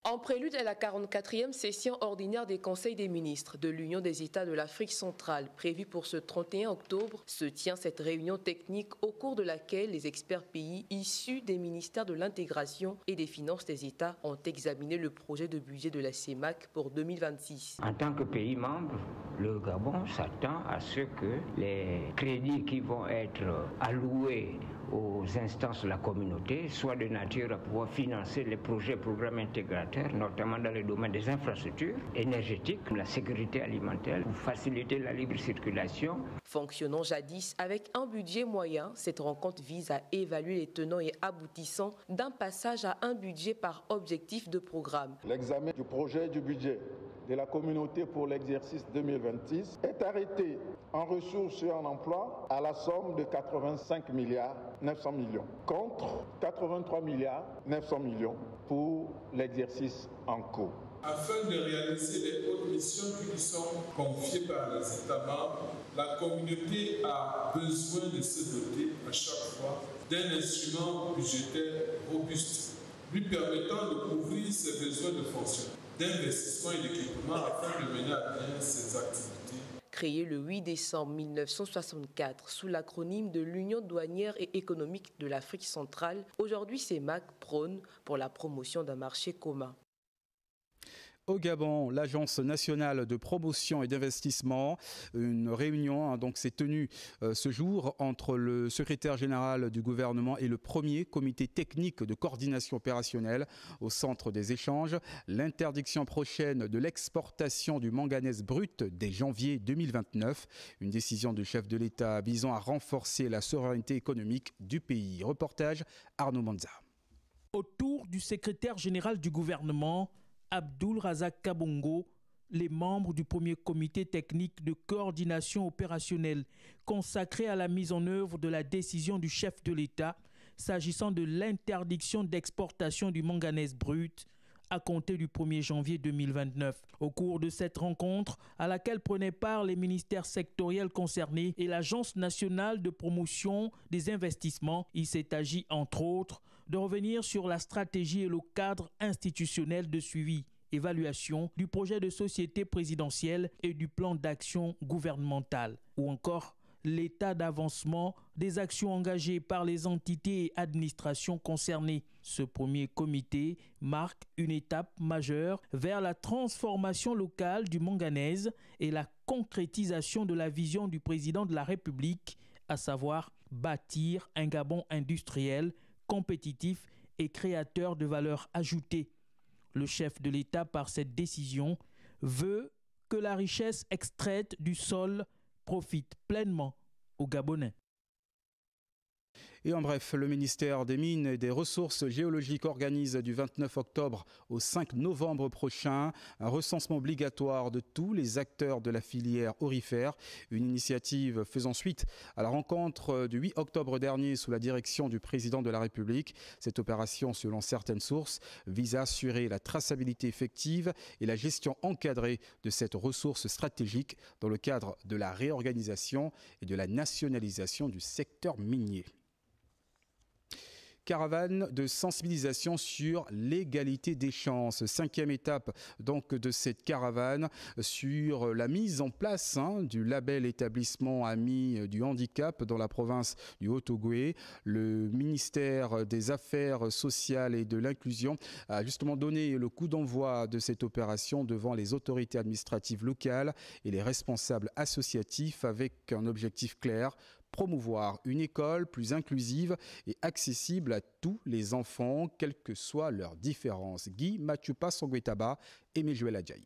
En prélude à la 44e session ordinaire des conseils des ministres de l'Union des États de l'Afrique centrale, prévue pour ce 31 octobre, se tient cette réunion technique au cours de laquelle les experts pays issus des ministères de l'intégration et des finances des États ont examiné le projet de budget de la CEMAC pour 2026. En tant que pays membre, le Gabon s'attend à ce que les crédits qui vont être alloués aux instances de la communauté soient de nature à pouvoir financer les projets et programmes intégrateurs, notamment dans le domaine des infrastructures énergétiques, la sécurité alimentaire, pour faciliter la libre circulation. Fonctionnant jadis avec un budget moyen, cette rencontre vise à évaluer les tenants et aboutissants d'un passage à un budget par objectif de programme. L'examen du projet du budget de la communauté pour l'exercice 2026 est arrêté en ressources et en emploi à la somme de 85 milliards 900 millions contre 83 milliards 900 millions pour l'exercice en cours. Afin de réaliser les hautes missions qui lui sont confiées par les États membres, la communauté a besoin de se doter à chaque fois d'un instrument budgétaire robuste, lui permettant de couvrir ses besoins de fonctionnement, d'investissement et d'équipement afin de mener à bien ses activités. Créé le 8 décembre 1964 sous l'acronyme de l'Union douanière et économique de l'Afrique centrale, aujourd'hui CEMAC prône pour la promotion d'un marché commun. Au Gabon, l'Agence nationale de promotion et d'investissement, une réunion s'est tenue ce jour entre le secrétaire général du gouvernement et le premier comité technique de coordination opérationnelle au centre des échanges. L'interdiction prochaine de l'exportation du manganèse brut dès janvier 2029, une décision du chef de l'État visant à renforcer la souveraineté économique du pays. Reportage Arnaud Manza. Autour du secrétaire général du gouvernement, Abdoul Razak Kabongo, les membres du premier comité technique de coordination opérationnelle consacré à la mise en œuvre de la décision du chef de l'État s'agissant de l'interdiction d'exportation du manganèse brut à compter du 1er janvier 2029. Au cours de cette rencontre, à laquelle prenaient part les ministères sectoriels concernés et l'Agence nationale de promotion des investissements, il s'est agi, entre autres, de revenir sur la stratégie et le cadre institutionnel de suivi, évaluation du projet de société présidentielle et du plan d'action gouvernemental, ou encore l'état d'avancement des actions engagées par les entités et administrations concernées. Ce premier comité marque une étape majeure vers la transformation locale du manganèse et la concrétisation de la vision du président de la République, à savoir bâtir un Gabon industriel, compétitif et créateur de valeur ajoutée. Le chef de l'État, par cette décision, veut que la richesse extraite du sol profite pleinement aux Gabonais. Et en bref, le ministère des Mines et des Ressources géologiques organise du 29 octobre au 5 novembre prochain un recensement obligatoire de tous les acteurs de la filière aurifère. Une initiative faisant suite à la rencontre du 8 octobre dernier sous la direction du président de la République. Cette opération, selon certaines sources, vise à assurer la traçabilité effective et la gestion encadrée de cette ressource stratégique dans le cadre de la réorganisation et de la nationalisation du secteur minier. Caravane de sensibilisation sur l'égalité des chances. 5e étape donc de cette caravane sur la mise en place du label établissement ami du handicap dans la province du Haut-Ogooué. Le ministère des Affaires sociales et de l'inclusion a justement donné le coup d'envoi de cette opération devant les autorités administratives locales et les responsables associatifs avec un objectif clair: promouvoir une école plus inclusive et accessible à tous les enfants, quelles que soient leurs différences. Guy Machupa Songwetaba et Mejuel Adjaï.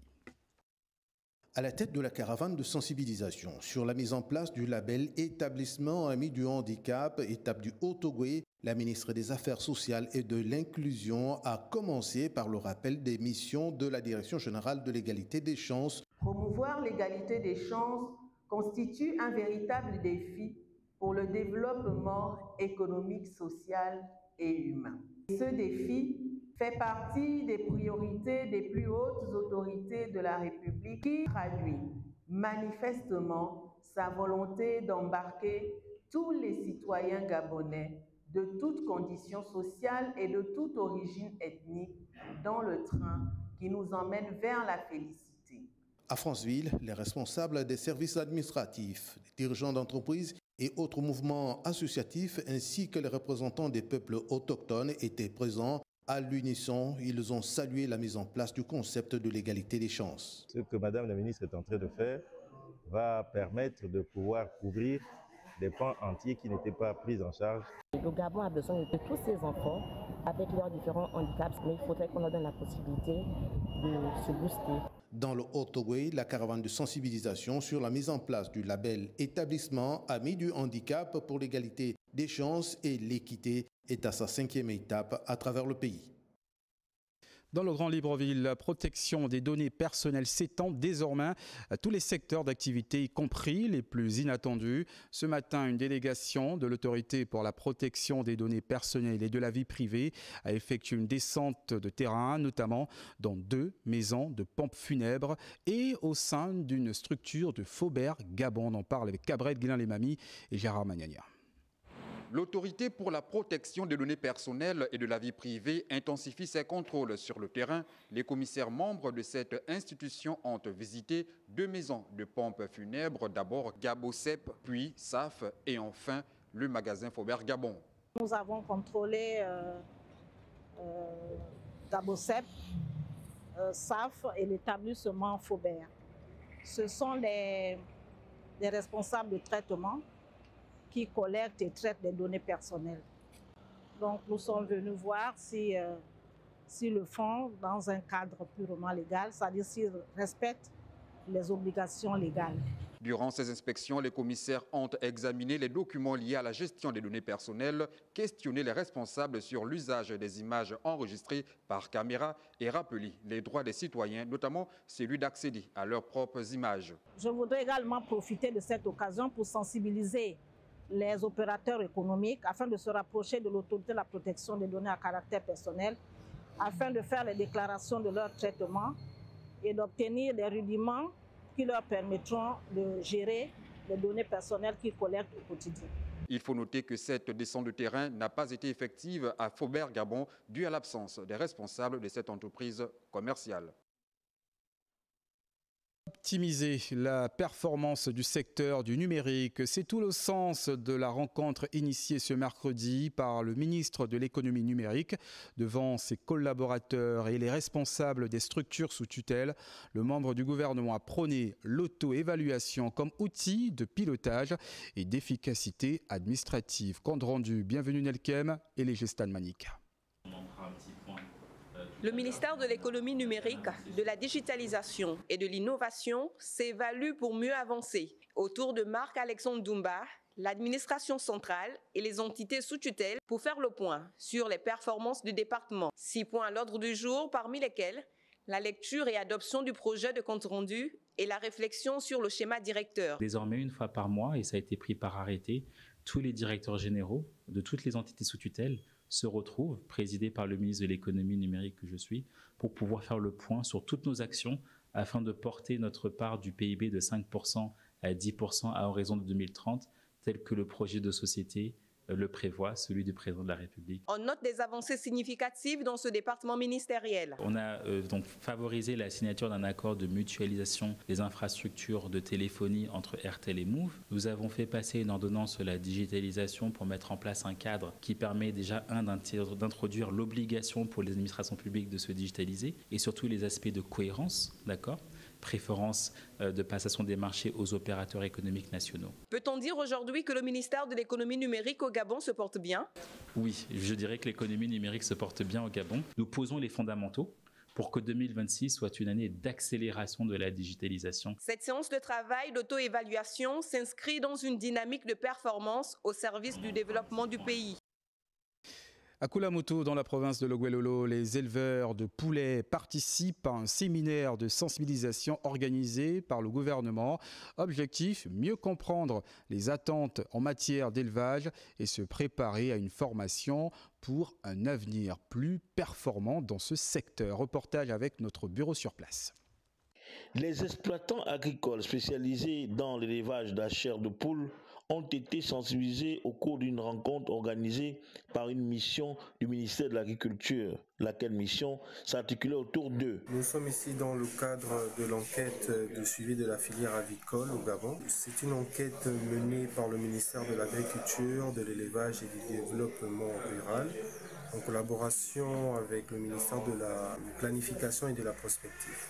À la tête de la caravane de sensibilisation sur la mise en place du label établissement ami du handicap, étape du Haut-Ogooué, la ministre des Affaires sociales et de l'inclusion a commencé par le rappel des missions de la Direction générale de l'égalité des chances. Promouvoir l'égalité des chances constitue un véritable défi pour le développement économique, social et humain. Ce défi fait partie des priorités des plus hautes autorités de la République qui traduit manifestement sa volonté d'embarquer tous les citoyens gabonais de toutes conditions sociales et de toute origine ethnique dans le train qui nous emmène vers la félicité. À Franceville, les responsables des services administratifs, les dirigeants d'entreprises et autres mouvements associatifs ainsi que les représentants des peuples autochtones étaient présents. À l'unisson, ils ont salué la mise en place du concept de l'égalité des chances. Ce que Madame la ministre est en train de faire va permettre de pouvoir couvrir des pans entiers qui n'étaient pas pris en charge. Le Gabon a besoin de tous ces enfants avec leurs différents handicaps, mais il faudrait qu'on leur donne la possibilité de se booster. Dans le Haut-Ogooué, la caravane de sensibilisation sur la mise en place du label établissement ami du handicap pour l'égalité des chances et l'équité est à sa 5e étape à travers le pays. Dans le Grand Libreville, la protection des données personnelles s'étend désormais à tous les secteurs d'activité, y compris les plus inattendus. Ce matin, une délégation de l'autorité pour la protection des données personnelles et de la vie privée a effectué une descente de terrain, notamment dans 2 maisons de pompes funèbres et au sein d'une structure de Faubert Gabon. On en parle avec Cabret, Guilain-les-Mamies et Gérard Magnania. L'autorité pour la protection des données personnelles et de la vie privée intensifie ses contrôles sur le terrain. Les commissaires membres de cette institution ont visité 2 maisons de pompes funèbres, d'abord Gabocep, puis SAF et enfin le magasin Faubert Gabon. Nous avons contrôlé Gabocep, SAF et l'établissement Faubert. Ce sont des responsables de traitement qui collectent et traitent des données personnelles. Donc nous sommes venus voir si le font dans un cadre purement légal, c'est-à-dire s'ils respectent les obligations légales. Durant ces inspections, les commissaires ont examiné les documents liés à la gestion des données personnelles, questionné les responsables sur l'usage des images enregistrées par caméra et rappelé les droits des citoyens, notamment celui d'accéder à leurs propres images. Je voudrais également profiter de cette occasion pour sensibiliser les opérateurs économiques afin de se rapprocher de l'autorité de la protection des données à caractère personnel, afin de faire les déclarations de leur traitement et d'obtenir des rudiments qui leur permettront de gérer les données personnelles qu'ils collectent au quotidien. Il faut noter que cette descente de terrain n'a pas été effective à Faubert Gabon due à l'absence des responsables de cette entreprise commerciale. Optimiser la performance du secteur du numérique, c'est tout le sens de la rencontre initiée ce mercredi par le ministre de l'économie numérique. Devant ses collaborateurs et les responsables des structures sous tutelle, le membre du gouvernement a prôné l'auto-évaluation comme outil de pilotage et d'efficacité administrative. Compte rendu, bienvenue Nelkem et les Gestan Manika. Le ministère de l'économie numérique, de la digitalisation et de l'innovation s'évalue pour mieux avancer. Autour de Marc-Alexandre Doumba, l'administration centrale et les entités sous tutelle pour faire le point sur les performances du département. 6 points à l'ordre du jour, parmi lesquels la lecture et adoption du projet de compte rendu et la réflexion sur le schéma directeur. Désormais, une fois par mois, et ça a été pris par arrêté, tous les directeurs généraux de toutes les entités sous tutelle se retrouvent, présidés par le ministre de l'économie numérique que je suis, pour pouvoir faire le point sur toutes nos actions afin de porter notre part du PIB de 5% à 10% à horizon de 2030, tel que le projet de société le prévoit, celui du président de la République. On note des avancées significatives dans ce département ministériel. On a donc favorisé la signature d'un accord de mutualisation des infrastructures de téléphonie entre Airtel et Move. Nous avons fait passer une ordonnance sur la digitalisation pour mettre en place un cadre qui permet déjà d'introduire l'obligation pour les administrations publiques de se digitaliser et surtout les aspects de cohérence, d'accord ? Préférence de passation des marchés aux opérateurs économiques nationaux. Peut-on dire aujourd'hui que le ministère de l'économie numérique au Gabon se porte bien? Oui, je dirais que l'économie numérique se porte bien au Gabon. Nous posons les fondamentaux pour que 2026 soit une année d'accélération de la digitalisation. Cette séance de travail d'auto-évaluation s'inscrit dans une dynamique de performance au service du développement du pays. À Kulamoto, dans la province de Logwelolo, les éleveurs de poulets participent à un séminaire de sensibilisation organisé par le gouvernement. Objectif, mieux comprendre les attentes en matière d'élevage et se préparer à une formation pour un avenir plus performant dans ce secteur. Reportage avec notre bureau sur place. Les exploitants agricoles spécialisés dans l'élevage de la chair de poule ont été sensibilisés au cours d'une rencontre organisée par une mission du ministère de l'Agriculture. Laquelle mission s'articulait autour d'eux. Nous sommes ici dans le cadre de l'enquête de suivi de la filière avicole au Gabon. C'est une enquête menée par le ministère de l'Agriculture, de l'Élevage et du Développement rural, en collaboration avec le ministère de la Planification et de la Prospective.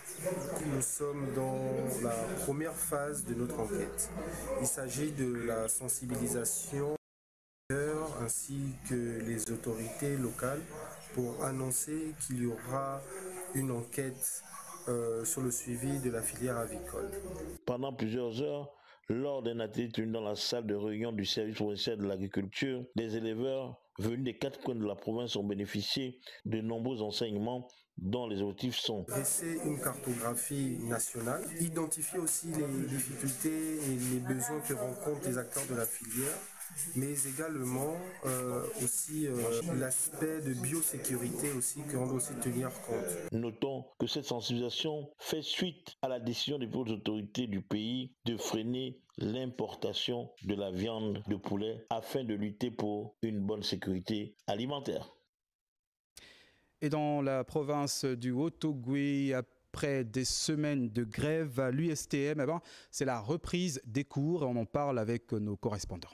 Nous sommes dans la première phase de notre enquête. Il s'agit de la sensibilisation ainsi que les autorités locales pour annoncer qu'il y aura une enquête sur le suivi de la filière avicole. Pendant plusieurs heures, lors d'un atelier tenu dans la salle de réunion du service provincial de l'agriculture, les éleveurs venus des 4 coins de la province ont bénéficié de nombreux enseignements dont les objectifs sont dresser une cartographie nationale, identifier aussi les difficultés et les besoins que rencontrent les acteurs de la filière, mais également aussi l'aspect de biosécurité aussi qu'on doit aussi tenir compte. Notons que cette sensibilisation fait suite à la décision des plus hautes autorités du pays de freiner l'importation de la viande de poulet afin de lutter pour une bonne sécurité alimentaire. Et dans la province du Haut-Ogooué, après des semaines de grève à l'USTM, c'est la reprise des cours et on en parle avec nos correspondants.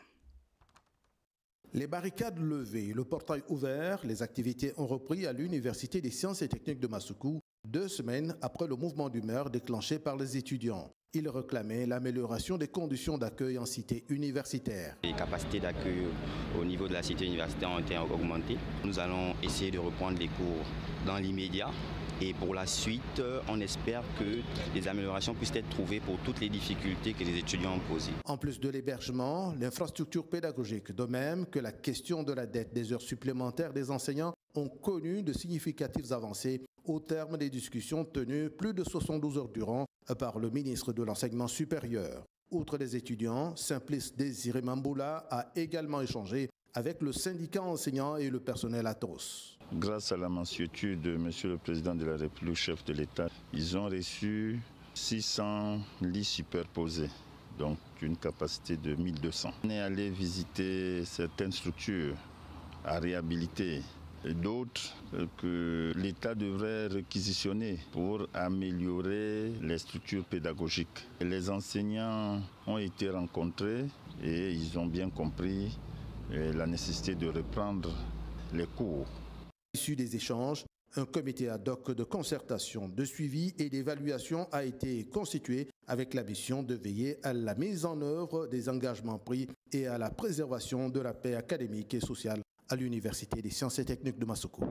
Les barricades levées, le portail ouvert, les activités ont repris à l'Université des sciences et techniques de Massoukou, 2 semaines après le mouvement d'humeur déclenché par les étudiants. Ils réclamaient l'amélioration des conditions d'accueil en cité universitaire. Les capacités d'accueil au niveau de la cité universitaire ont été augmentées. Nous allons essayer de reprendre les cours dans l'immédiat. Et pour la suite, on espère que des améliorations puissent être trouvées pour toutes les difficultés que les étudiants ont posées. En plus de l'hébergement, l'infrastructure pédagogique, de même que la question de la dette des heures supplémentaires des enseignants, ont connu de significatives avancées au terme des discussions tenues plus de 72 heures durant par le ministre de l'Enseignement supérieur. Outre les étudiants, Simplice Désiré Mamboula a également échangé avec le syndicat enseignant et le personnel Atos. Grâce à la mansuétude de M. le Président de la République, chef de l'État, ils ont reçu 600 lits superposés, donc une capacité de 1200. On est allé visiter certaines structures à réhabiliter et d'autres que l'État devrait réquisitionner pour améliorer les structures pédagogiques. Les enseignants ont été rencontrés et ils ont bien compris la nécessité de reprendre les cours. Issu des échanges, un comité ad hoc de concertation, de suivi et d'évaluation a été constitué avec la mission de veiller à la mise en œuvre des engagements pris et à la préservation de la paix académique et sociale à l'Université des sciences et techniques de Massoko.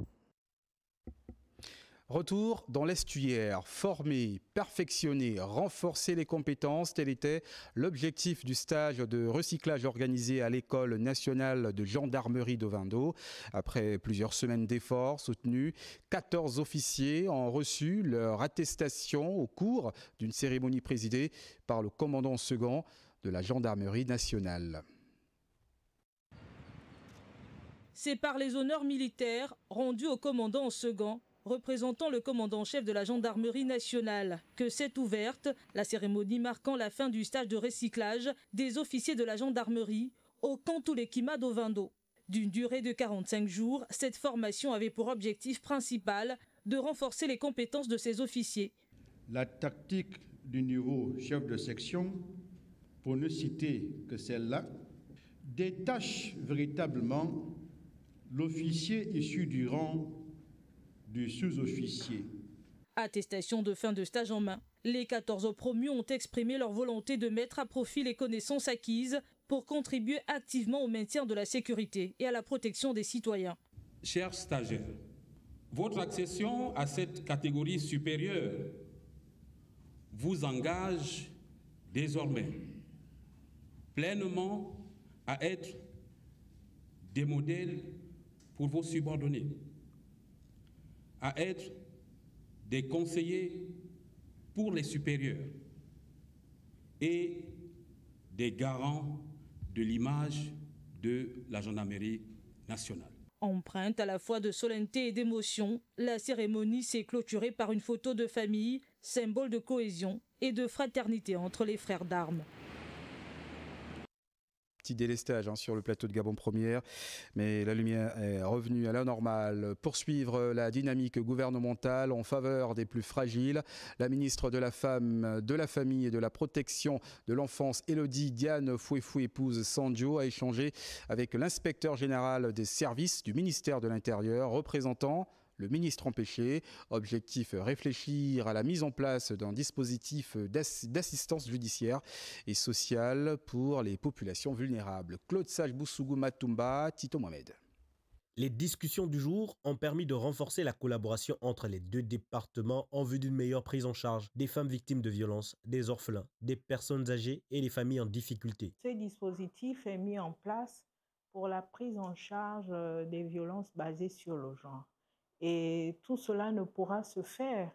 Retour dans l'estuaire, former, perfectionner, renforcer les compétences, tel était l'objectif du stage de recyclage organisé à l'École nationale de gendarmerie d'Ovando. Après plusieurs semaines d'efforts soutenus, 14 officiers ont reçu leur attestation au cours d'une cérémonie présidée par le commandant second de la gendarmerie nationale. C'est par les honneurs militaires rendus au commandant second, représentant le commandant-chef de la gendarmerie nationale, que s'est ouverte la cérémonie marquant la fin du stage de recyclage des officiers de la gendarmerie au camp Toulekima d'Ovando. D'une durée de 45 jours, cette formation avait pour objectif principal de renforcer les compétences de ces officiers. La tactique du nouveau chef de section, pour ne citer que celle-là, détache véritablement l'officier issu du rang du sous-officier. Attestation de fin de stage en main. Les 14 promus ont exprimé leur volonté de mettre à profit les connaissances acquises pour contribuer activement au maintien de la sécurité et à la protection des citoyens. Chers stagiaires, votre accession à cette catégorie supérieure vous engage désormais pleinement à être des modèles pour vos subordonnés, à être des conseillers pour les supérieurs et des garants de l'image de la gendarmerie nationale. Empreinte à la fois de solennité et d'émotion, la cérémonie s'est clôturée par une photo de famille, symbole de cohésion et de fraternité entre les frères d'armes. Petit délestage sur le plateau de Gabon Première, mais la lumière est revenue à la normale. Poursuivre la dynamique gouvernementale en faveur des plus fragiles. La ministre de la Femme, de la Famille et de la Protection de l'Enfance, Élodie Diane Fouefou, épouse Sanjo, a échangé avec l'inspecteur général des services du ministère de l'Intérieur, représentant le ministre empêché. Objectif, réfléchir à la mise en place d'un dispositif d'assistance judiciaire et sociale pour les populations vulnérables. Claude Sage-Boussougou Matumba, Tito Mohamed. Les discussions du jour ont permis de renforcer la collaboration entre les deux départements en vue d'une meilleure prise en charge des femmes victimes de violences, des orphelins, des personnes âgées et des familles en difficulté. Ce dispositif est mis en place pour la prise en charge des violences basées sur le genre. Et tout cela ne pourra se faire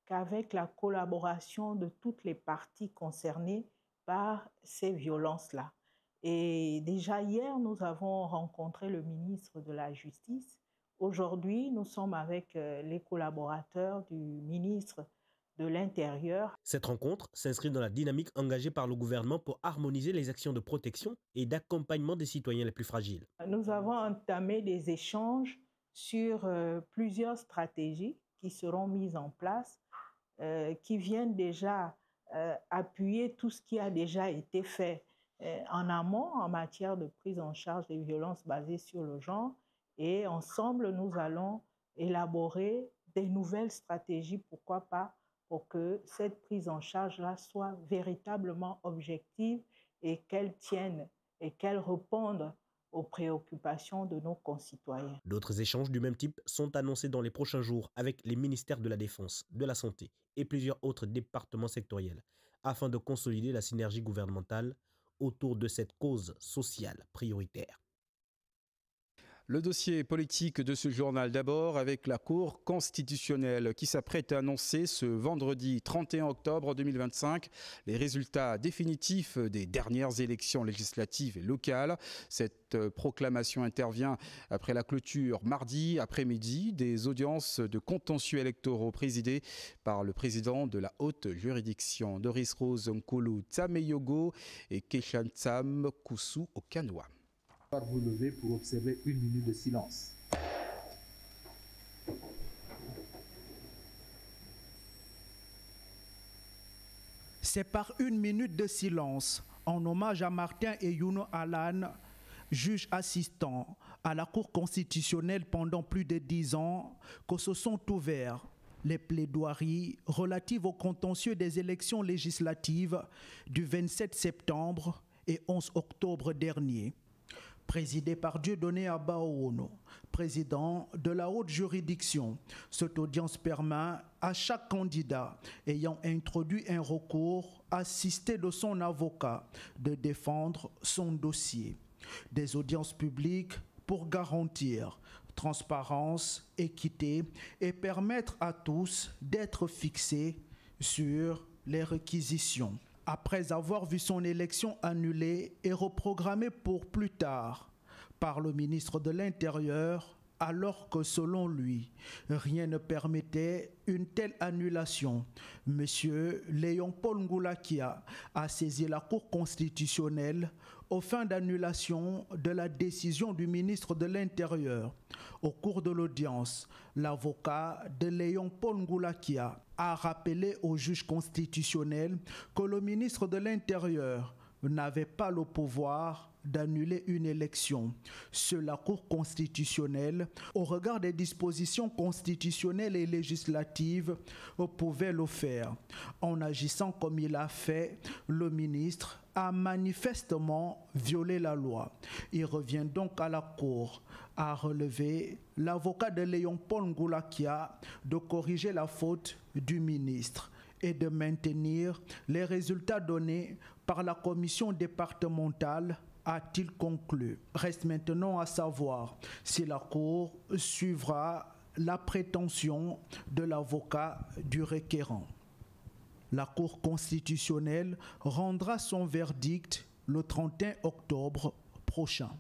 qu'avec la collaboration de toutes les parties concernées par ces violences-là. Et déjà hier, nous avons rencontré le ministre de la Justice. Aujourd'hui, nous sommes avec les collaborateurs du ministre de l'Intérieur. Cette rencontre s'inscrit dans la dynamique engagée par le gouvernement pour harmoniser les actions de protection et d'accompagnement des citoyens les plus fragiles. Nous avons entamé des échanges sur plusieurs stratégies qui seront mises en place, qui viennent déjà appuyer tout ce qui a déjà été fait en amont en matière de prise en charge des violences basées sur le genre. Et ensemble, nous allons élaborer des nouvelles stratégies, pourquoi pas, pour que cette prise en charge-là soit véritablement objective et qu'elle tienne et qu'elle réponde aux préoccupations de nos concitoyens. D'autres échanges du même type sont annoncés dans les prochains jours avec les ministères de la Défense, de la Santé et plusieurs autres départements sectoriels afin de consolider la synergie gouvernementale autour de cette cause sociale prioritaire. Le dossier politique de ce journal d'abord avec la Cour constitutionnelle qui s'apprête à annoncer ce vendredi 31 octobre 2025 les résultats définitifs des dernières élections législatives et locales. Cette proclamation intervient après la clôture mardi après-midi des audiences de contentieux électoraux présidées par le président de la haute juridiction Doris Rose Nkulu Tsameyogo et Keshan Tsam Kusu Okanoa. Vous lever pour observer une minute de silence. C'est par une minute de silence, en hommage à Martin et Youno Alan, juges assistants à la Cour constitutionnelle pendant plus de 10 ans, que se sont ouverts les plaidoiries relatives au contentieux des élections législatives du 27 septembre et 11 octobre dernier. Présidé par Dieudonné Abaono, président de la haute juridiction, cette audience permet à chaque candidat ayant introduit un recours assisté de son avocat de défendre son dossier. Des audiences publiques pour garantir transparence, équité et permettre à tous d'être fixés sur les réquisitions. Après avoir vu son élection annulée et reprogrammée pour plus tard par le ministre de l'Intérieur, alors que selon lui, rien ne permettait une telle annulation, M. Léon-Paul Ngoulakia a saisi la Cour constitutionnelle aux fins d'annulation de la décision du ministre de l'Intérieur. Au cours de l'audience, l'avocat de Léon-Paul Ngoulakia a rappelé au juge constitutionnel que le ministre de l'Intérieur n'avait pas le pouvoir d'annuler une élection. Seule la Cour constitutionnelle, au regard des dispositions constitutionnelles et législatives, pouvait le faire. En agissant comme il a fait, le ministre a manifestement violé la loi. Il revient donc à la Cour à relever l'avocat de Léon-Paul Ngoulakia de corriger la faute du ministre et de maintenir les résultats donnés par la commission départementale, a-t-il conclu. Reste maintenant à savoir si la Cour suivra la prétention de l'avocat du requérant. La Cour constitutionnelle rendra son verdict le 31 octobre prochain.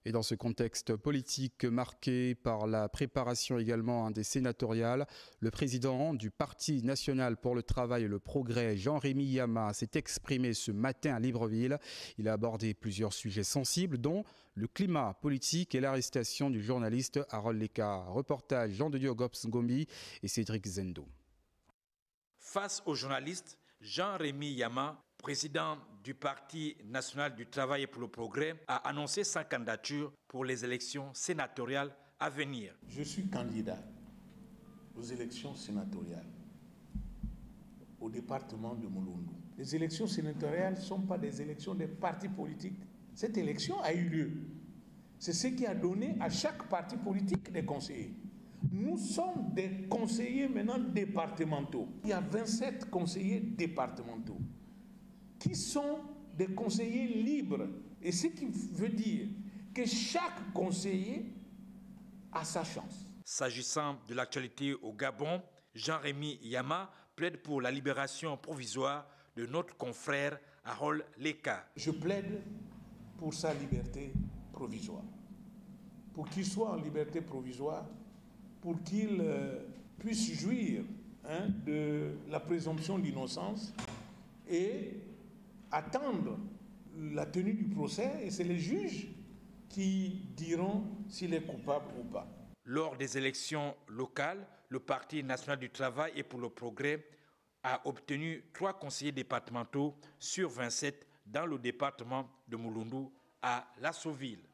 Et dans ce contexte politique marqué par la préparation également des sénatoriales, le président du Parti national pour le travail et le progrès, Jean-Rémy Yama, s'est exprimé ce matin à Libreville. Il a abordé plusieurs sujets sensibles, dont le climat politique et l'arrestation du journaliste Harold Leka. Reportage Jean de Dieu Gops Ngombi et Cédric Zendo. Face aux journalistes, Jean-Rémy Yama, président du Parti national du travail et pour le progrès, a annoncé sa candidature pour les élections sénatoriales à venir. Je suis candidat aux élections sénatoriales au département de Mulundu. Les élections sénatoriales ne sont pas des élections des partis politiques. Cette élection a eu lieu. C'est ce qui a donné à chaque parti politique des conseillers. Nous sommes des conseillers maintenant départementaux. Il y a 27 conseillers départementaux qui sont des conseillers libres. Et ce qui veut dire que chaque conseiller a sa chance. S'agissant de l'actualité au Gabon, Jean-Rémy Yama plaide pour la libération provisoire de notre confrère Harold Leka. Je plaide pour sa liberté provisoire. Pour qu'il soit en liberté provisoire, pour qu'il puisse jouir de la présomption d'innocence et attendre la tenue du procès, et c'est les juges qui diront s'il est coupable ou pas. Lors des élections locales, le Parti national du travail et pour le progrès a obtenu 3 conseillers départementaux sur 27 dans le département de Mulundu à Lassoville.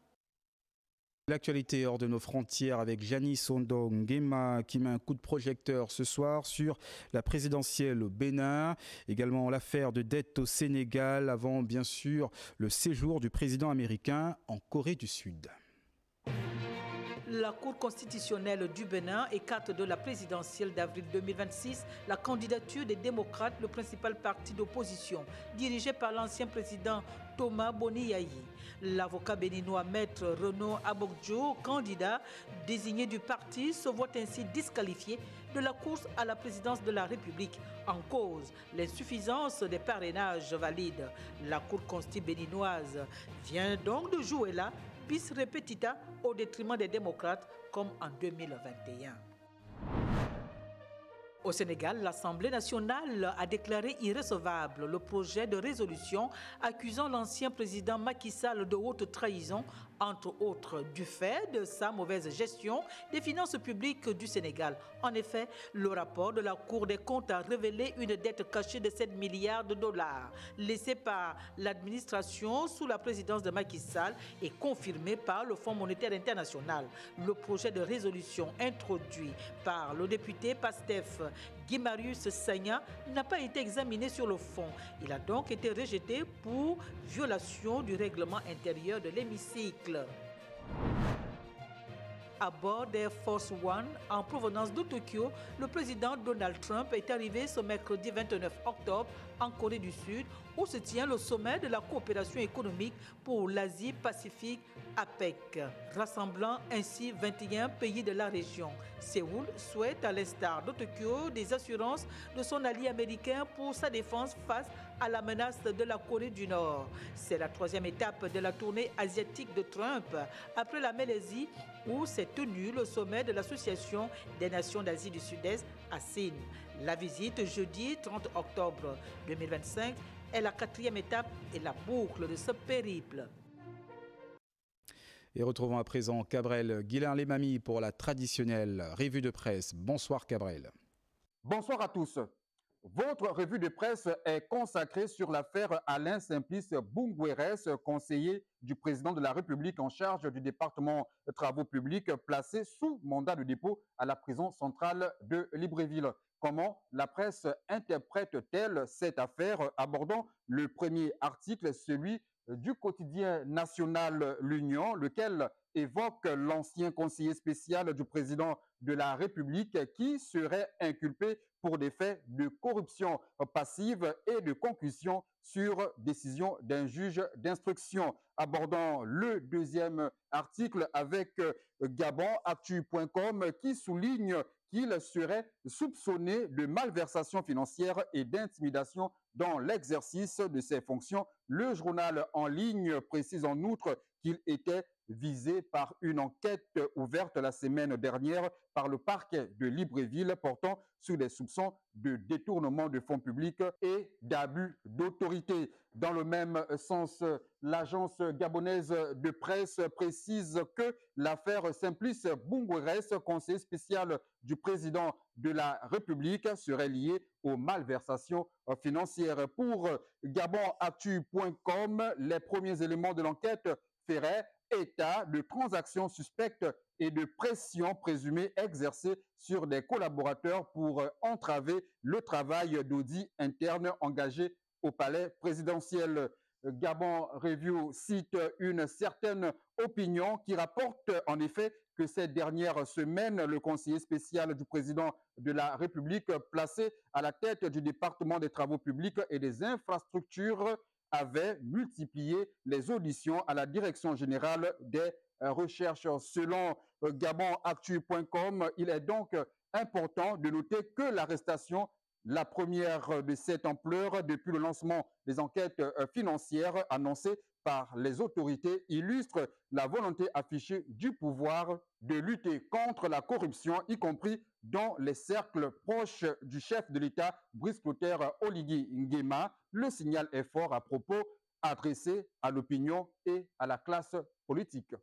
L'actualité hors de nos frontières avec Janice Ondong-Nguema qui met un coup de projecteur ce soir sur la présidentielle au Bénin, également l'affaire de dette au Sénégal avant bien sûr le séjour du président américain en Corée du Sud. La Cour constitutionnelle du Bénin écarte de la présidentielle d'avril 2026 la candidature des démocrates, le principal parti d'opposition, dirigé par l'ancien président Thomas Boniyayi. L'avocat béninois maître Renaud Abokdjo, candidat désigné du parti, se voit ainsi disqualifié de la course à la présidence de la République. En cause, l'insuffisance des parrainages valides. La Cour constitutionnelle béninoise vient donc de jouer là bis repetita au détriment des démocrates comme en 2021. Au Sénégal, l'Assemblée nationale a déclaré irrecevable le projet de résolution accusant l'ancien président Macky Sall de haute trahison, entre autres du fait de sa mauvaise gestion des finances publiques du Sénégal. En effet, le rapport de la Cour des comptes a révélé une dette cachée de 7 milliards de dollars laissée par l'administration sous la présidence de Macky Sall et confirmée par le Fonds monétaire international. Le projet de résolution introduit par le député PASTEF Guy-Marius Sagna n'a pas été examiné sur le fond. Il a donc été rejeté pour violation du règlement intérieur de l'hémicycle. À bord d'Air Force One, en provenance de Tokyo, le président Donald Trump est arrivé ce mercredi 29 octobre en Corée du Sud, où se tient le sommet de la coopération économique pour l'Asie-Pacifique APEC, rassemblant ainsi 21 pays de la région. Séoul souhaite, à l'instar de Tokyo, des assurances de son allié américain pour sa défense face à la menace de la Corée du Nord. C'est la troisième étape de la tournée asiatique de Trump, après la Malaisie, où s'est tenu le sommet de l'Association des Nations d'Asie du Sud-Est, ASEAN. La visite jeudi 30 octobre 2025 est la quatrième étape et la boucle de ce périple. Et retrouvons à présent Cabrel Guilain-Lemami pour la traditionnelle revue de presse. Bonsoir Cabrel. Bonsoir à tous. Votre revue de presse est consacrée sur l'affaire Alain Simplice Bungweres, conseiller du président de la République en charge du département de travaux publics, placé sous mandat de dépôt à la prison centrale de Libreville. Comment la presse interprète-t-elle cette affaire? Abordant le premier article, celui du quotidien national L'Union, lequel évoque l'ancien conseiller spécial du président de la République qui serait inculpé pour des faits de corruption passive et de concussion sur décision d'un juge d'instruction. Abordant le deuxième article avec GabonActu.com qui souligne qu'il serait soupçonné de malversation financière et d'intimidation dans l'exercice de ses fonctions. Le journal en ligne précise en outre qu'il était visé par une enquête ouverte la semaine dernière par le parquet de Libreville portant sur des soupçons de détournement de fonds publics et d'abus d'autorité. Dans le même sens, l'agence gabonaise de presse précise que l'affaire Simplice Bungweres, conseiller spécial du président de la République, serait liée aux malversations financières. Pour GabonActu.com, les premiers éléments de l'enquête feraient état de transactions suspectes et de pressions présumées exercées sur des collaborateurs pour entraver le travail d'audit interne engagé au palais présidentiel. Gabon Review cite une certaine opinion qui rapporte en effet que ces dernières semaines, le conseiller spécial du président de la République placé à la tête du département des travaux publics et des infrastructures avait multiplié les auditions à la direction générale des recherches. Selon GabonActu.com, il est donc important de noter que l'arrestation, la première de cette ampleur depuis le lancement des enquêtes financières annoncées par les autorités, illustre la volonté affichée du pouvoir de lutter contre la corruption, y compris dans les cercles proches du chef de l'État, Brice Clotaire Oligui Nguema. Le signal est fort à propos adressé à l'opinion et à la classe politique.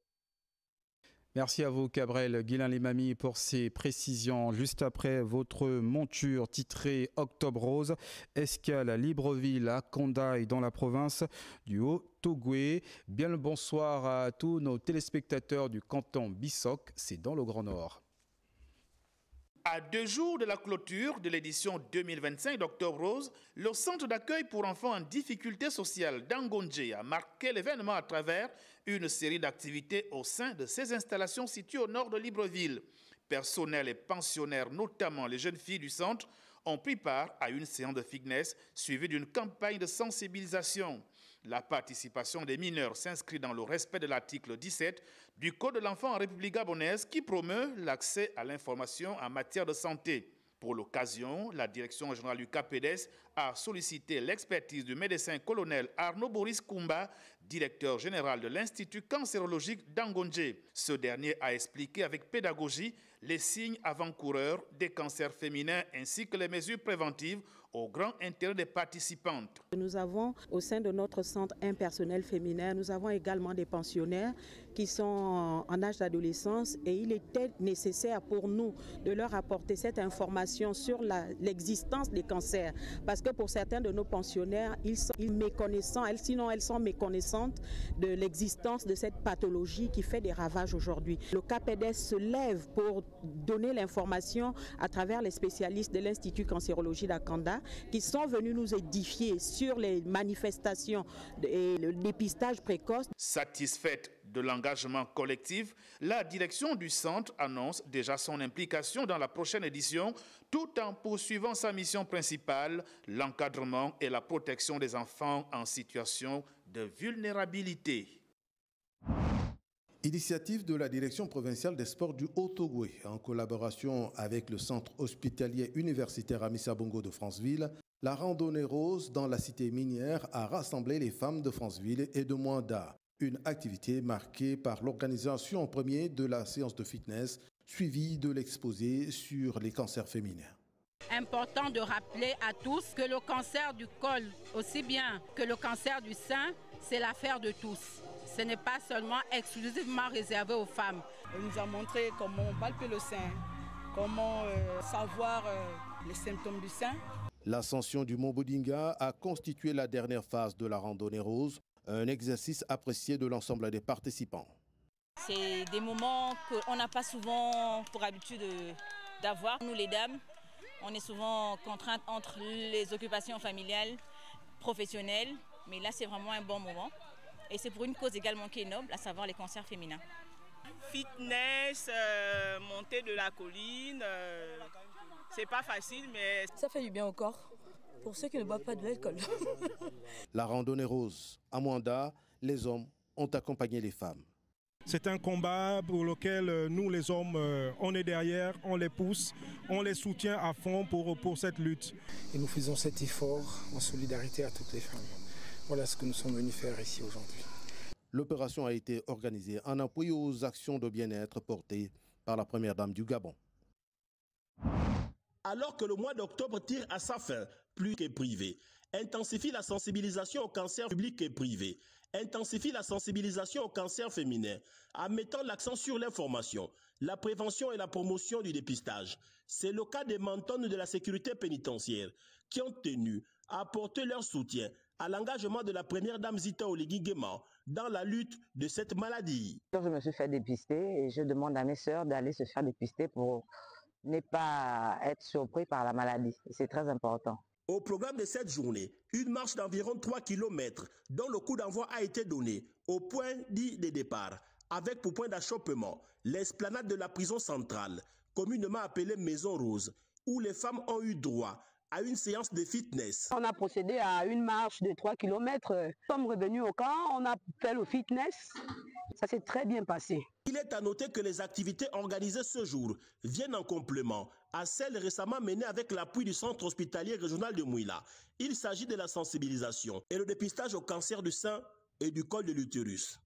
Merci à vous, Cabrel Guilain-Lemami, pour ces précisions. Juste après votre monture titrée Octobre Rose, escale à Libreville, à Kondaï, dans la province du Haut-Togoué. Bien le bonsoir à tous nos téléspectateurs du canton Bissok, c'est dans le Grand Nord. À 2 jours de la clôture de l'édition 2025 d'Octobre Rose, le centre d'accueil pour enfants en difficulté sociale d'Angondje a marqué l'événement à travers une série d'activités au sein de ces installations situées au nord de Libreville. Personnel et pensionnaires, notamment les jeunes filles du centre, ont pris part à une séance de fitness suivie d'une campagne de sensibilisation. La participation des mineurs s'inscrit dans le respect de l'article 17 du Code de l'enfant en République gabonaise qui promeut l'accès à l'information en matière de santé. Pour l'occasion, la direction générale du CAPEDES a sollicité l'expertise du médecin colonel Arnaud Boris Koumba, directeur général de l'Institut cancérologique d'Angondje. Ce dernier a expliqué avec pédagogie les signes avant-coureurs des cancers féminins ainsi que les mesures préventives au grand intérêt des participantes. Nous avons au sein de notre centre un personnel féminin, nous avons également des pensionnaires qui sont en âge d'adolescence et il était nécessaire pour nous de leur apporter cette information sur l'existence des cancers parce que pour certains de nos pensionnaires, ils sont méconnaissants, sinon elles sont méconnaissantes de l'existence de cette pathologie qui fait des ravages aujourd'hui. Le CAPEDES se lève pour donner l'information à travers les spécialistes de l'Institut Cancérologie d'Akanda qui sont venus nous édifier sur les manifestations et le dépistage précoce. Satisfaite de l'engagement collectif, la direction du centre annonce déjà son implication dans la prochaine édition tout en poursuivant sa mission principale, l'encadrement et la protection des enfants en situation de vulnérabilité. Initiative de la direction provinciale des sports du Haut-Ogooué, en collaboration avec le centre hospitalier universitaire Amissa Bongo de Franceville, la randonnée rose dans la cité minière a rassemblé les femmes de Franceville et de Mwanda. Une activité marquée par l'organisation en premier de la séance de fitness, suivie de l'exposé sur les cancers féminins. Important de rappeler à tous que le cancer du col, aussi bien que le cancer du sein, c'est l'affaire de tous. Ce n'est pas seulement exclusivement réservé aux femmes. Elle nous a montré comment palper le sein, comment savoir les symptômes du sein. L'ascension du Mont Bodinga a constitué la dernière phase de la randonnée rose, un exercice apprécié de l'ensemble des participants. C'est des moments qu'on n'a pas souvent pour habitude d'avoir. Nous les dames, on est souvent contraintes entre les occupations familiales, professionnelles, mais là c'est vraiment un bon moment. Et c'est pour une cause également qui est noble, à savoir les cancers féminins. Fitness, monter de la colline, c'est pas facile, mais ça fait du bien au corps, pour ceux qui ne boivent pas de l'alcool. La randonnée rose. À Mwanda, les hommes ont accompagné les femmes. C'est un combat pour lequel nous, les hommes, on est derrière, on les pousse, on les soutient à fond pour cette lutte. Et nous faisons cet effort en solidarité à toutes les femmes. Voilà ce que nous sommes venus faire ici aujourd'hui. L'opération a été organisée en appui aux actions de bien-être portées par la première dame du Gabon. Alors que le mois d'octobre tire à sa fin, plus que privé, intensifie la sensibilisation au cancer public et privé, intensifie la sensibilisation au cancer féminin, en mettant l'accent sur l'information, la prévention et la promotion du dépistage. C'est le cas des mentonnes de la sécurité pénitentiaire qui ont tenu à apporter leur soutien à l'engagement de la première dame Zita Oligui Nguema dans la lutte de cette maladie. Je me suis fait dépister et je demande à mes sœurs d'aller se faire dépister pour ne pas être surpris par la maladie. C'est très important. Au programme de cette journée, une marche d'environ 3 km dont le coup d'envoi a été donné au point dit de départ, avec pour point d'achoppement l'esplanade de la prison centrale, communément appelée Maison Rose, où les femmes ont eu droit à une séance de fitness. On a procédé à une marche de 3 km. Nous sommes revenus au camp, on a fait le fitness. Ça s'est très bien passé. Il est à noter que les activités organisées ce jour viennent en complément à celles récemment menées avec l'appui du centre hospitalier régional de Mouila. Il s'agit de la sensibilisation et le dépistage au cancer du sein et du col de l'utérus.